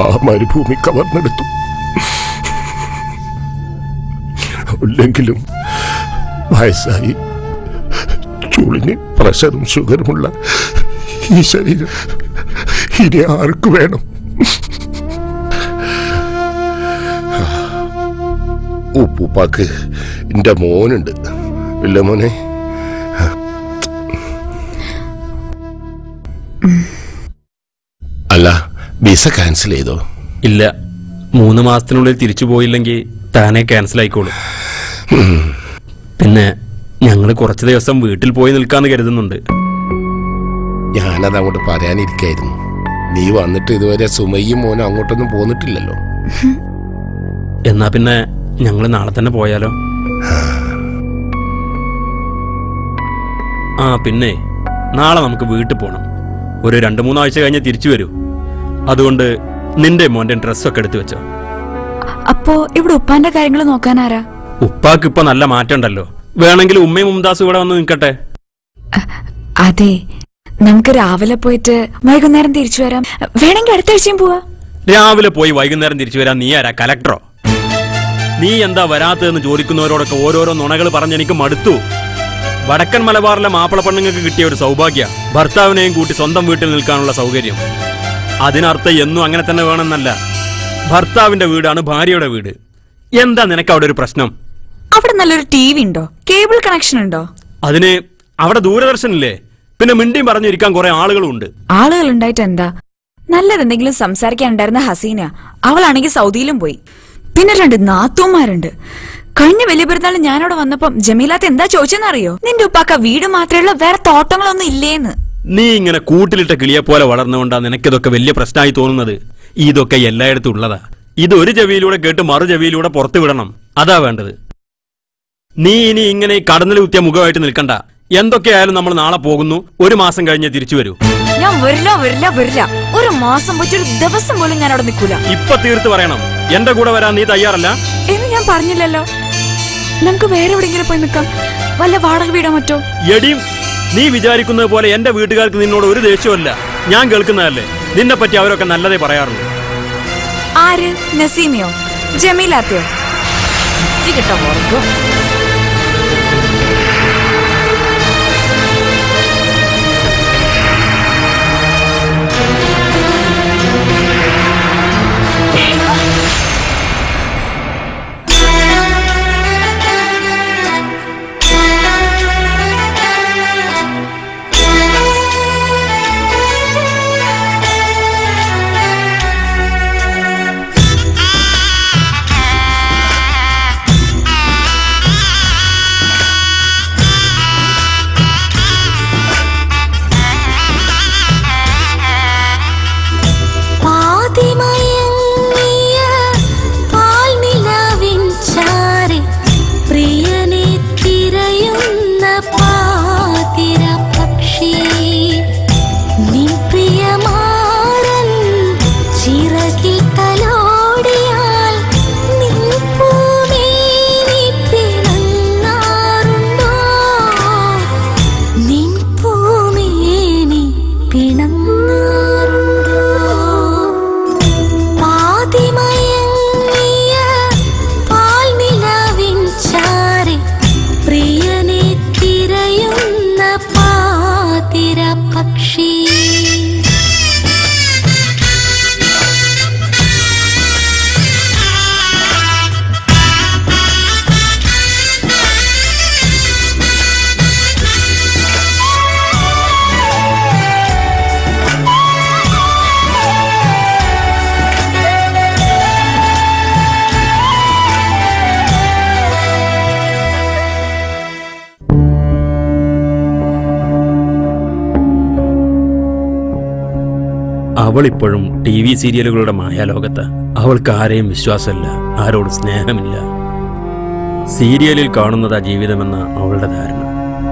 ആ മരുഭൂമി കവർന്നെടുത്തു. ഇല്ലെങ്കിലും വയസ്സായി ചുളിഞ്ഞ് പ്രഷറും ഷുഗറുമുള്ള ഈ ശരീരം ഇനി ആർക്ക് വേണം? ഉപ്പൂപ്പാക്ക് എന്റെ മോനുണ്ട്, ഇല്ല മോനെ? അല്ല, വിസ ക്യാൻസൽ ചെയ്തോ? ഇല്ല, 3 മാസത്തിനുള്ളിൽ തിരിച്ചു പോയില്ലെങ്കിൽ താനെ ക്യാൻസൽ ആയിക്കോളും. പിന്നെ ഞങ്ങൾ കുറച്ച് ദിവസം വീട്ടിൽ പോയി നിൽക്കാന്ന് കരുതുന്നുണ്ട്. ഞാനത് അങ്ങോട്ട് പറയാനിരിക്കായിരുന്നു. നീ വന്നിട്ട് ഇതുവരെ സുമയ്യും മോനും അങ്ങോട്ടൊന്നും പോന്നിട്ടില്ലല്ലോ. എന്നാ പിന്നെ ഞങ്ങൾ നാളെ തന്നെ പോയാലോ? പിന്നെ നാളെ നമുക്ക് വീട്ടിൽ പോണം. ഒരു 2-3 ആഴ്ച കഴിഞ്ഞ് തിരിച്ചു വരൂ. അതുകൊണ്ട് നിന്റെ മോന്റെ ഡ്രസ്സൊക്കെ എടുത്തു വെച്ചോ. അപ്പോ ഇവിടെ ഉപ്പാന്റെ കാര്യങ്ങൾ നോക്കാനാരാ? ഉപ്പാക്ക് ഇപ്പൊ നല്ല മാറ്റം ഉണ്ടല്ലോ. വേണമെങ്കിൽ ഉമ്മയും മുംതാസും ഇവിടെ വന്ന് നിൽക്കട്ടെ. അതെ, നമുക്ക് രാവിലെ പോയിട്ട് വൈകുന്നേരം തിരിച്ചു വരാം. വേണമെങ്കിൽ അടുത്ത ആഴ്ചയും പോവാ. രാവിലെ പോയി വൈകുന്നേരം തിരിച്ചു വരാൻ നീ ആരാ, കലക്ടറോ? നീ എന്താ വരാത്തതെന്ന് ചോദിക്കുന്നവരോടൊക്കെ ഓരോരോ നുണകൾ പറഞ്ഞെനിക്ക് മടുത്തു. വടക്കൻ മലബാറിലെ മാപ്പിള പെണ്ണുങ്ങൾക്ക് കിട്ടിയ ഒരു സൗഭാഗ്യ ഭർത്താവിനെയും കൂട്ടി സ്വന്തം വീട്ടിൽ നിൽക്കാനുള്ള സൗകര്യം. അതിനർത്ഥം എന്നും അങ്ങനെ തന്നെ വേണമെന്നല്ല. ഭർത്താവിന്റെ വീടാണ് ഭാര്യയുടെ വീട്. എന്താ നിനക്ക് അവിടെ ഒരു പ്രശ്നം? അവിടെ നല്ലൊരു TV ഉണ്ടോ? കേബിൾ കണക്ഷൻ ഉണ്ടോ? അതിന് അവിടെ ദൂരദർശനില്ലേ? പിന്നെ മിണ്ടിയും പറഞ്ഞിരിക്കാൻ കുറെ ആളുകളും ഉണ്ട്. ആളുകൾ ഉണ്ടായിട്ട് എന്താ? നല്ലതെന്തെങ്കിലും സംസാരിക്കാനുണ്ടായിരുന്ന ഹസീന, അവളാണെങ്കിൽ സൗദിയിലും പോയി. പിന്നെ 2 നാത്തൂമാരുണ്ട്. കഴിഞ്ഞ വലിയ പെരുന്നാളിൽ ഞാനവിടെ വന്നപ്പം ജമീലാത്ത് എന്താ ചോദിച്ചെന്നറിയോ? നിന്റെ ഉപ്പാക്ക വീട് മാത്രമേ വേറെ തോട്ടങ്ങളൊന്നും ഇല്ലേന്ന്. നീ ഇങ്ങനെ കൂട്ടിലിട്ട കിളിയെ പോലെ വളർന്നുകൊണ്ടാ നിനക്കിതൊക്കെ വലിയ പ്രശ്നമായി തോന്നുന്നത്. ഇതൊക്കെ എല്ലായിടത്തും ഉള്ളതാ. ഇത് ഒരു ചെവിയിലൂടെ കേട്ട് മറു ചെവിയിലൂടെ പുറത്തു വിടണം. അതാ വേണ്ടത്. നീ ഇനി ഇങ്ങനെ കടന്നിൽ കുത്തിയ മുഖമായിട്ട് നിൽക്കണ്ട. എന്തൊക്കെയായാലും നമ്മൾ നാളെ പോകുന്നു. 1 മാസം കഴിഞ്ഞ് തിരിച്ചു വരൂ. ഞാൻ വരില്ല വരില്ല വരില്ല. ഒരു മാസം പറ്റൊരു ദിവസം പോലും ഞാൻ അവിടെ നിൽക്കൂല. ഇപ്പൊ തീർത്ത് പറയണം, എന്റെ കൂടെ വരാൻ നീ തയ്യാറല്ല എന്ന് ഞാൻ പറഞ്ഞില്ലല്ലോ. നമുക്ക് വേറെ എവിടെയെങ്കിലും പോയി നിൽക്കാം. വല്ല വാടക വീടാ മറ്റോ. എടിയും, നീ വിചാരിക്കുന്നത് പോലെ എന്റെ വീട്ടുകാർക്ക് നിന്നോട് ഒരു ദേഷ്യമല്ല. ഞാൻ കേൾക്കുന്നതല്ലേ, നിന്നെ പറ്റി അവരൊക്കെ നല്ലതേ പറയാറുള്ളൂ. ആര്? നസീമിയോ ജമീലാത്തയോ? കിട്ടോ വർഗം. അവളിപ്പോഴും ടി വി സീരിയലുകളുടെ മായാലോകത്ത്. അവൾക്ക് ആരെയും വിശ്വാസമില്ല, ആരോട് സ്നേഹമില്ല. സീരിയലിൽ കാണുന്നതാ ജീവിതമെന്ന അവളുടെ ധാരണ.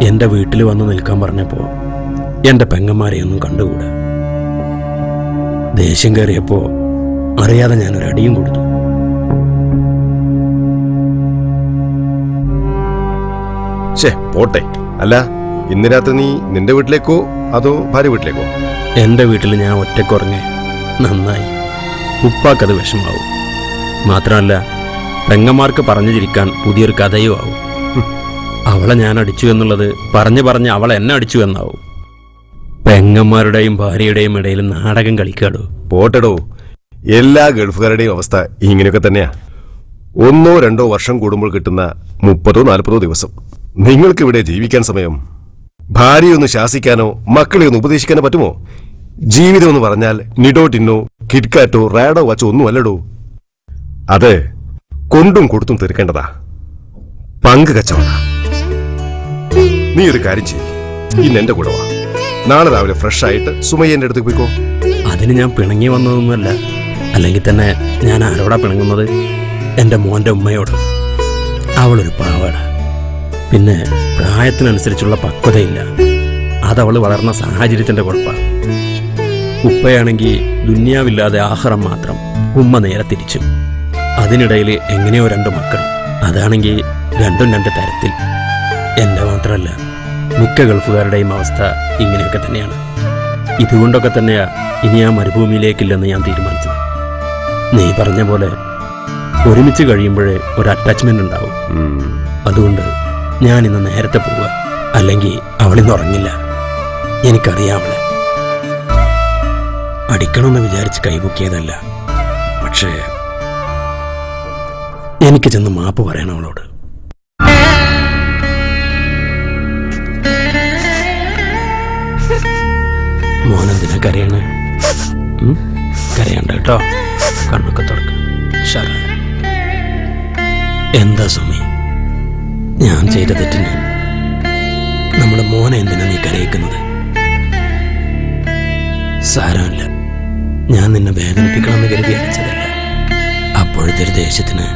എന്റെ വീട്ടിൽ വന്ന് നിൽക്കാൻ പറഞ്ഞപ്പോ എന്റെ പെങ്ങന്മാരെയൊന്നും കണ്ടുകൂടാ. ദേഷ്യം കയറിയപ്പോ അറിയാതെ ഞാനൊരടിയും കൊടുത്തു. പോട്ടെ. അല്ല, ഇന്ന് രാത്രി നീ നിന്റെ വീട്ടിലേക്കോ അതോ ഭാര്യ വീട്ടിലേക്കോ? എന്റെ വീട്ടിൽ ഞാൻ ഒറ്റക്കുറങ്ങേ. നന്നായി. ഉപ്പാക്കത് വിഷമാവും. മാത്രമല്ല, പെങ്ങന്മാർക്ക് പറഞ്ഞു ചിരിക്കാൻ പുതിയൊരു കഥയും ആവും. അവളെ ഞാൻ അടിച്ചു എന്നുള്ളത് പറഞ്ഞ് അവൾ എന്നെ അടിച്ചു എന്നാവും. പെങ്ങന്മാരുടെയും ഭാര്യയുടെയും ഇടയിൽ നാടകം കളിക്കാടോ. പോട്ടടോ, എല്ലാ ഗൾഫുകാരുടെയും അവസ്ഥ ഇങ്ങനെയൊക്കെ തന്നെയാ. 1 2 വർഷം കൂടുമ്പോൾ കിട്ടുന്ന 30 40 ദിവസം. നിങ്ങൾക്കിവിടെ ജീവിക്കാൻ സമയം? ഭാര്യയൊന്ന് ശാസിക്കാനോ മക്കളെ ഒന്ന് ഉപദേശിക്കാനോ പറ്റുമോ? ജീവിതം എന്ന് പറഞ്ഞാൽ നിഡോട്ടിന്നോ കിഡ്കാറ്റോ റാഡോ വച്ചോ ഒന്നും അല്ലടോ. അത് കൊണ്ടും കൊടുത്തും തീർക്കേണ്ടതാ. പങ്ക് കച്ചവട. നീ ഒരു കാര്യം ചെയ്യ്, ഇന്ന് എന്റെ കൂടെ വാ. നാളെ രാവിലെ ഫ്രഷ് ആയിട്ട് സുമയ്യന്റെ അടുത്ത് പോയിക്കോ. അതിന് ഞാൻ പിണങ്ങി വന്നതൊന്നുമല്ല. അല്ലെങ്കിൽ തന്നെ ഞാൻ ആരോടാ പിണങ്ങുന്നത്? എന്റെ മോന്റെ ഉമ്മയോട്. അവളൊരു പാവാട. പിന്നെ പ്രായത്തിനനുസരിച്ചുള്ള പക്വതയില്ല. അതവള് വളർന്ന സാഹചര്യത്തിന്റെ കുഴപ്പമാണ്. ഉപ്പയാണെങ്കിൽ ദുന്യാവില്ലാതെ ആഹാരം മാത്രം. ഉമ്മ നേരെ തിരിച്ചു. അതിനിടയിൽ എങ്ങനെയോ 2 മക്കൾ. അതാണെങ്കിൽ രണ്ടും 2 തരത്തിൽ. എന്റെ മാത്രമല്ല, മിക്ക ഗൾഫുകാരുടെയും അവസ്ഥ ഇങ്ങനെയൊക്കെ തന്നെയാണ്. ഇതുകൊണ്ടൊക്കെ തന്നെയാ ഇനി ആ മരുഭൂമിയിലേക്കില്ലെന്ന് ഞാൻ തീരുമാനിച്ചത്. നീ പറഞ്ഞ പോലെ ഒരുമിച്ച് കഴിയുമ്പോഴേ ഒരു അറ്റാച്ച്മെന്റ് ഉണ്ടാവും. അതുകൊണ്ട് ഞാൻ ഇന്ന് നേരത്തെ പോവുക. അല്ലെങ്കിൽ അവളിന്ന് ഉറങ്ങില്ല. എനിക്കറിയാം അവളെ. അടിക്കണമെന്ന് വിചാരിച്ച് കൈപൊക്കിയതല്ല. പക്ഷേ എനിക്ക് ചെന്ന് മാപ്പ് പറയണം അവളോട്. മോനെന്തിനാ കരയണേ? കരയണ്ട കേട്ടോ. കണ്ണൊക്കെ തുറക്ക. എന്താ സുമി, ഞാൻ ചെയ്ത തെറ്റിന് നമ്മുടെ മോനെ എന്തിനാ നീ കരയിക്കുന്നത്? സാരമില്ല, ഞാൻ നിന്നെ വേദനിപ്പിക്കണമെന്ന് കരുതി അടിച്ചതല്ല. അപ്പോഴത്തെ ഒരു ദേഷ്യത്തിന്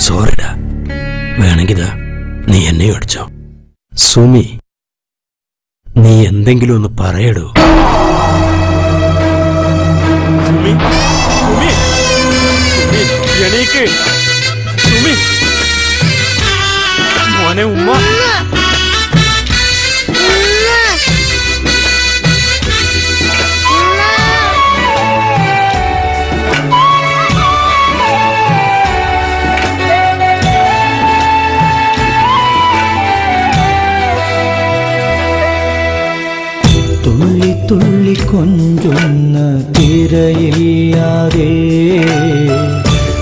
സോറിടാ. വേണമെങ്കിതാ നീ എന്നെയും അടിച്ചോ. സുമി, നീ എന്തെങ്കിലും ഒന്ന് പറയടോ. മോനെ ഉമ്മ തുള്ളി തുള്ളി കൊഞ്ചുന്ന തിരയില്ലാതെ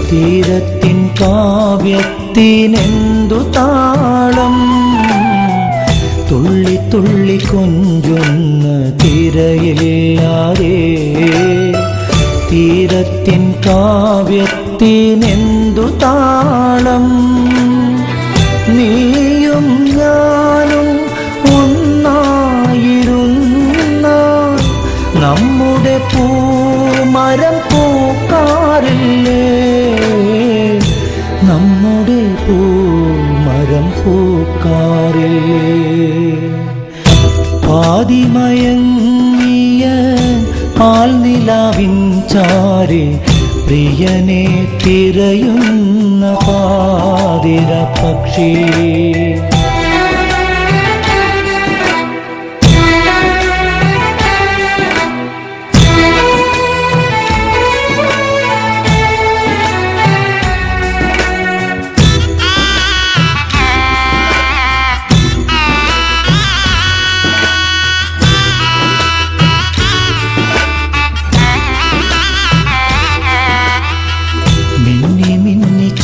തീരത്തിൻ കാവ്യത്തിനെന്തു താളം. തുള്ളി തുള്ളി കൊഞ്ചുന്ന തിരയില്ലാതെ തീരത്തിൻ കാവ്യത്തിനെന്തു താളം. നീയും ഞാനും ഒന്നായിരുന്ന നമ്മുടെ പൂമരം പൂക്കാറില്ലേ, നമ്മുടെ പൂമരം പൂക്കാറില്ലേ. പാതിമയങ്ങിയ പാൽനിലാവിൻ ചാരെ പ്രിയനെ തിരയുന്ന പാതിര പക്ഷി.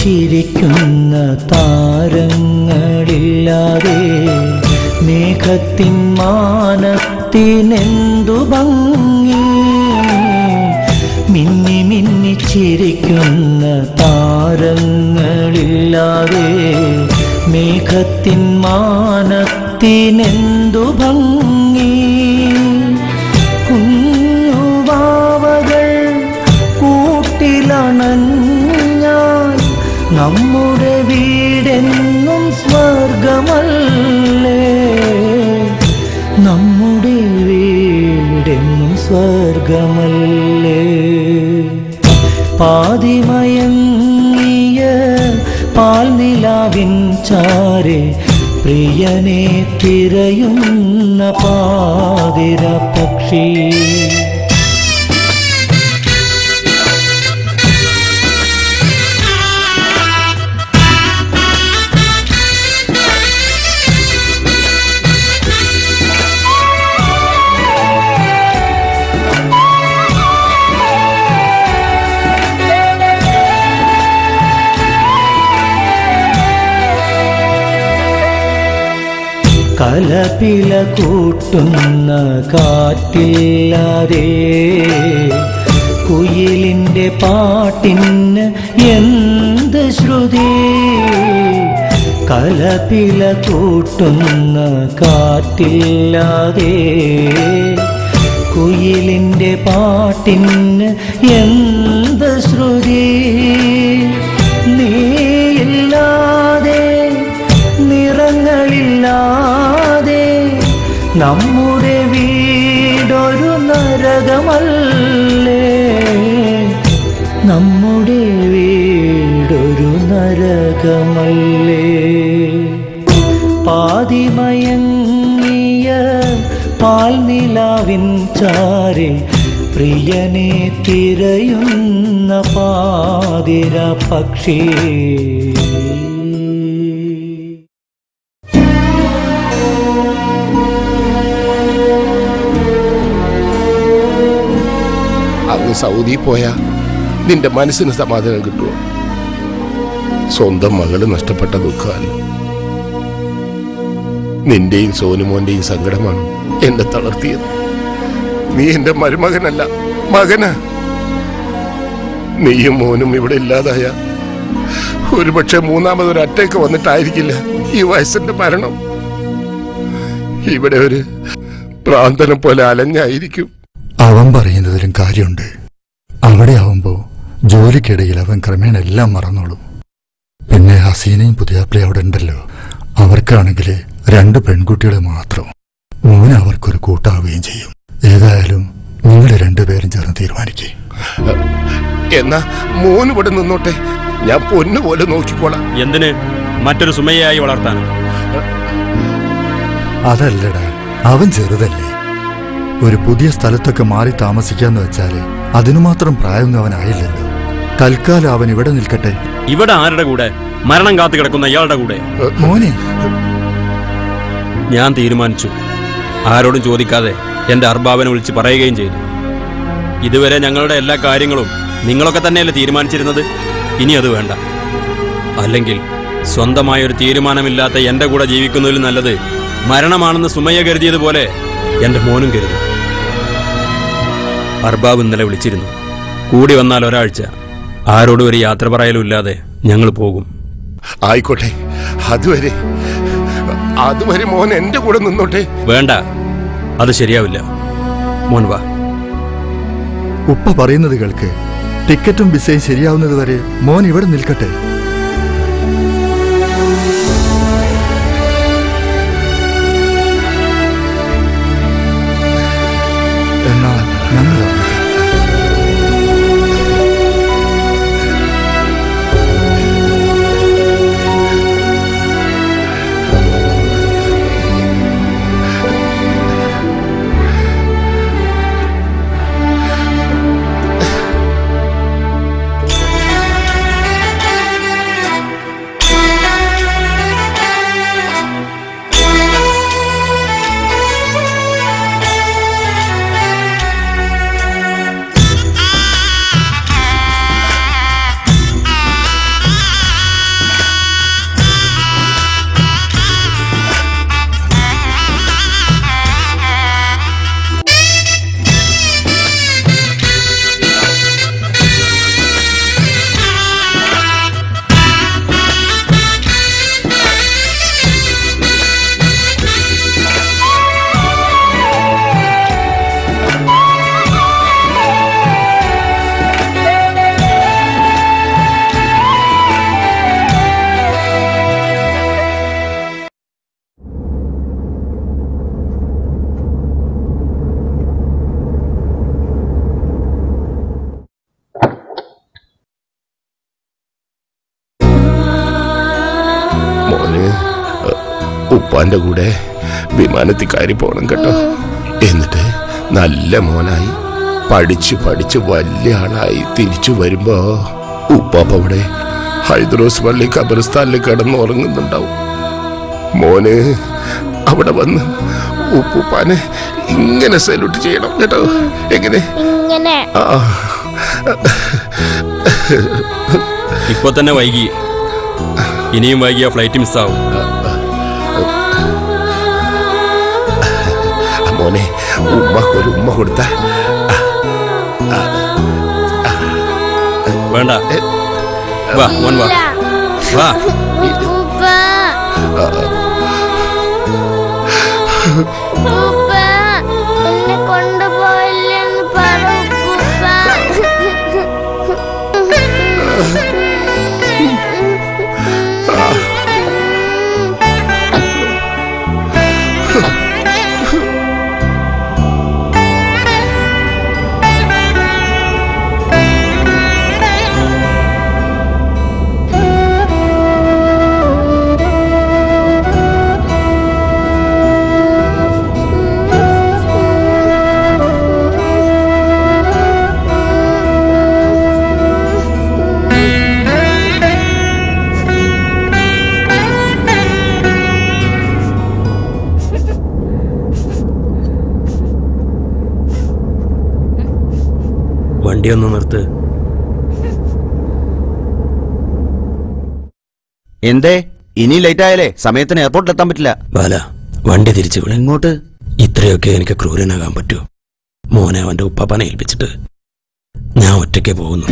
ചിരിക്കുന്ന താരങ്ങളില്ലാതെ മേഘത്തിൻ മാനത്തിനെന്തു ഭംഗി. മിന്നി മിന്നി ചിരിക്കുന്ന താരങ്ങളില്ലാതെ മേഘത്തിൻ മാനത്തിനെന്തു ഭംഗി. കുഞ്ഞുവാവകൾ കൂട്ടിലണഞ്ഞാൽ നമ്മുടെ വീടെന്നും സ്വർഗമല്ലേ, നമ്മുടെ വീടെന്നും സ്വർഗമല്ലേ. പാതിമയങ്ങിയ പാൽനിലാവിൻ ചാരെ പ്രിയനെ തിരയുന്ന പാതിര പക്ഷി. കലപില കൂട്ടുന്ന കാറ്റില്ലാതെ കുയിലിൻ്റെ പാട്ടിന് എന്ത് ശ്രുതി. കലപില കൂട്ടുന്ന കാറ്റില്ലാതെ കുയിലിൻ്റെ പാട്ടിന് എന്ത് ശ്രുതി. നീയില്ലാതെ നിറങ്ങളില്ലാതെ നമ്മുടെ വീടൊരു നരകമല്ലേ, നമ്മുടെ വീടൊരു നരകമല്ലേ. പാതിമയങ്ങിയ പാൽനിലാവിൻ ചാരെ പ്രിയനെ തിരയുന്ന പാതിര പക്ഷി. അങ്ങ് സൗദി പോയാ നിന്റെ മനസ്സിന് സമാധാനം കിട്ടുമോ? സ്വന്തം മകള് നഷ്ടപ്പെട്ട ദുഃഖമല്ല, നിന്റെയും സോനുമോന്റെയും സങ്കടമാണ് എന്നെ തളർത്തിയത്. നീ എന്റെ മരുമകനല്ല, മകനാ. നീയും മോനും ഇവിടെ ഇല്ലാതായ ഒരുപക്ഷെ മൂന്നാമതൊരു അറ്റാക്ക് വന്നിട്ടായിരിക്കില്ല ഈ വയസ്സിന്റെ മരണം. ഇവിടെ ഒരു പ്രാന്തനെ പോലെ അലഞ്ഞായിരിക്കും. അവൻ പറയുന്നതിലും കാര്യമുണ്ട്. അവിടെ ആവുമ്പോ ജോലിക്കിടയിൽ അവൻ ക്രമേണ എല്ലാം മറന്നോളും. പിന്നെ ഹസീനയും പുതിയാപ്പിളയും അവിടെ ഉണ്ടല്ലോ, അവർക്കാണെങ്കിൽ 2 പെൺകുട്ടികൾ മാത്രം. മോനെ അവർക്ക് കൂട്ടാവുകയും ചെയ്യും. ഏതായാലും നിങ്ങൾ രണ്ടുപേരും ചേർന്ന് തീരുമാനിക്കേ. എന്നാ മോന് ഇവിടെ നിന്നോട്ടെ, ഞാൻ പൊന്നുപോലെ നോക്കിക്കോളാം. എന്തിന്? മറ്റൊരു സുമയായി വളർത്താൻ? അതല്ലടാ, അവൻ ചെറുതല്ലേ. ഒരു പുതിയ സ്ഥലത്തൊക്കെ മാറി താമസിക്കാന്ന് വെച്ചാല് അതിനു മാത്രം പ്രായമൊന്നും അവനായില്ലല്ലോ. തൽക്കാലം അവൻ ഇവിടെ നിൽക്കട്ടെ. ഇവിടെ ആരുടെ കൂടെ? മരണം കാത്തു കിടക്കുന്ന ഇയാളുടെ കൂടെ. മോനെ, ഞാൻ തീരുമാനിച്ചു. ആരോടും ചോദിക്കാതെ എന്റെ അർബാബനെ വിളിച്ച് പറയുകയും ചെയ്തു. ഇതുവരെ ഞങ്ങളുടെ എല്ലാ കാര്യങ്ങളും നിങ്ങളൊക്കെ തന്നെയല്ലേ തീരുമാനിച്ചിരുന്നത്? ഇനി അത് വേണ്ട. അല്ലെങ്കിൽ സ്വന്തമായൊരു തീരുമാനമില്ലാത്ത എന്റെ കൂടെ ജീവിക്കുന്നതിൽ നല്ലത് മരണമാണെന്ന് സുമയ്യ കരുതിയതുപോലെ എന്റെ മോനും കരുതി. അർബാബ് ഇന്നലെ വിളിച്ചിരുന്നു. കൂടി വന്നാൽ ഒരാഴ്ച. ആരോടും ഒരു യാത്ര പറയലും ഇല്ലാതെ ഞങ്ങൾ പോകും. ആയിക്കോട്ടെ, അതുവരെ മോൻ എന്റെ കൂടെ നിന്നോട്ടെ. വേണ്ട, അത് ശരിയാവില്ല. മോൻ വാ. ഉപ്പ പറയുന്നത് കേൾക്ക്. ടിക്കറ്റും വിസയും ശരിയാവുന്നത് വരെ മോൻ ഇവിടെ നിൽക്കട്ടെ. എന്നാ ഞങ്ങൾ ഉപ്പാന്റെ കൂടെ വിമാനത്തിൽ കയറി പോണം കേട്ടോ. എന്നിട്ട് നല്ല മോനായി പഠിച്ച് വലിയ ആളായി തിരിച്ചു വരുമ്പോ ഉപ്പാപ്പ അവിടെ ഹൈദ്രോസ് പള്ളി ഖബർസ്ഥാനിൽ കിടന്നുറങ്ങുന്നുണ്ടാവും. മോന് അവിടെ വന്ന് ഉപ്പുപ്പാനെ ഇങ്ങനെ സല്യൂട്ട് ചെയ്യണം കേട്ടോ. എങ്ങനെ? ഇപ്പൊ തന്നെ വൈകി. ഇനിയും വൈകിയ ഫ്ലൈറ്റ് മിസ്സാവും. മോനെ, ഉമ്മക്കൊരു ഉമ്മ കൊടുത്ത. വേണ്ട, വാ മോൻ വാ. വാ. എന്നെ കൊണ്ടുപോയില്ലെന്ന് വണ്ടി ഒന്ന് നിർത്ത്. എന്തേ ഇനി ലേറ്റ് ആയാലേ സമയത്തിന് എയർപോർട്ടിൽ എത്താൻ പറ്റില്ല. ബാല, വണ്ടി തിരിച്ചു വിളി. ഇങ്ങോട്ട്. ഇത്രയൊക്കെ എനിക്ക് ക്രൂരനാകാൻ പറ്റൂ. മോനെ അവന്റെ ഉപ്പാപ്പനെ ഏൽപ്പിച്ചിട്ട് ഞാൻ ഒറ്റയ്ക്ക് പോകുന്നു.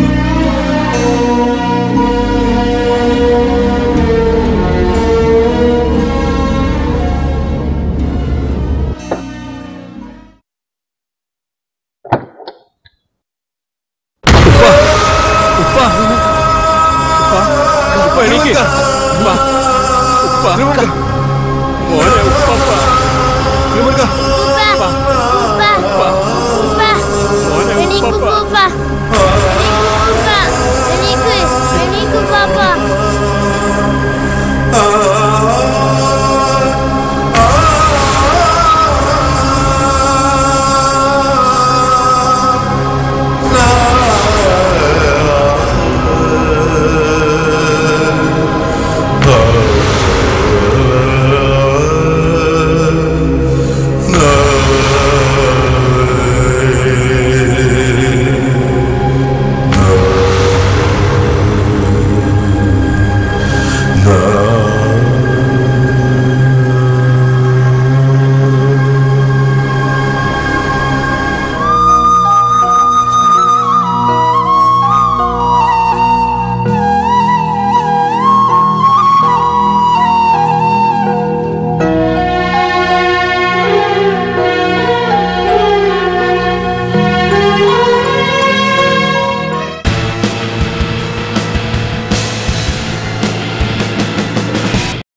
ഉപ്പ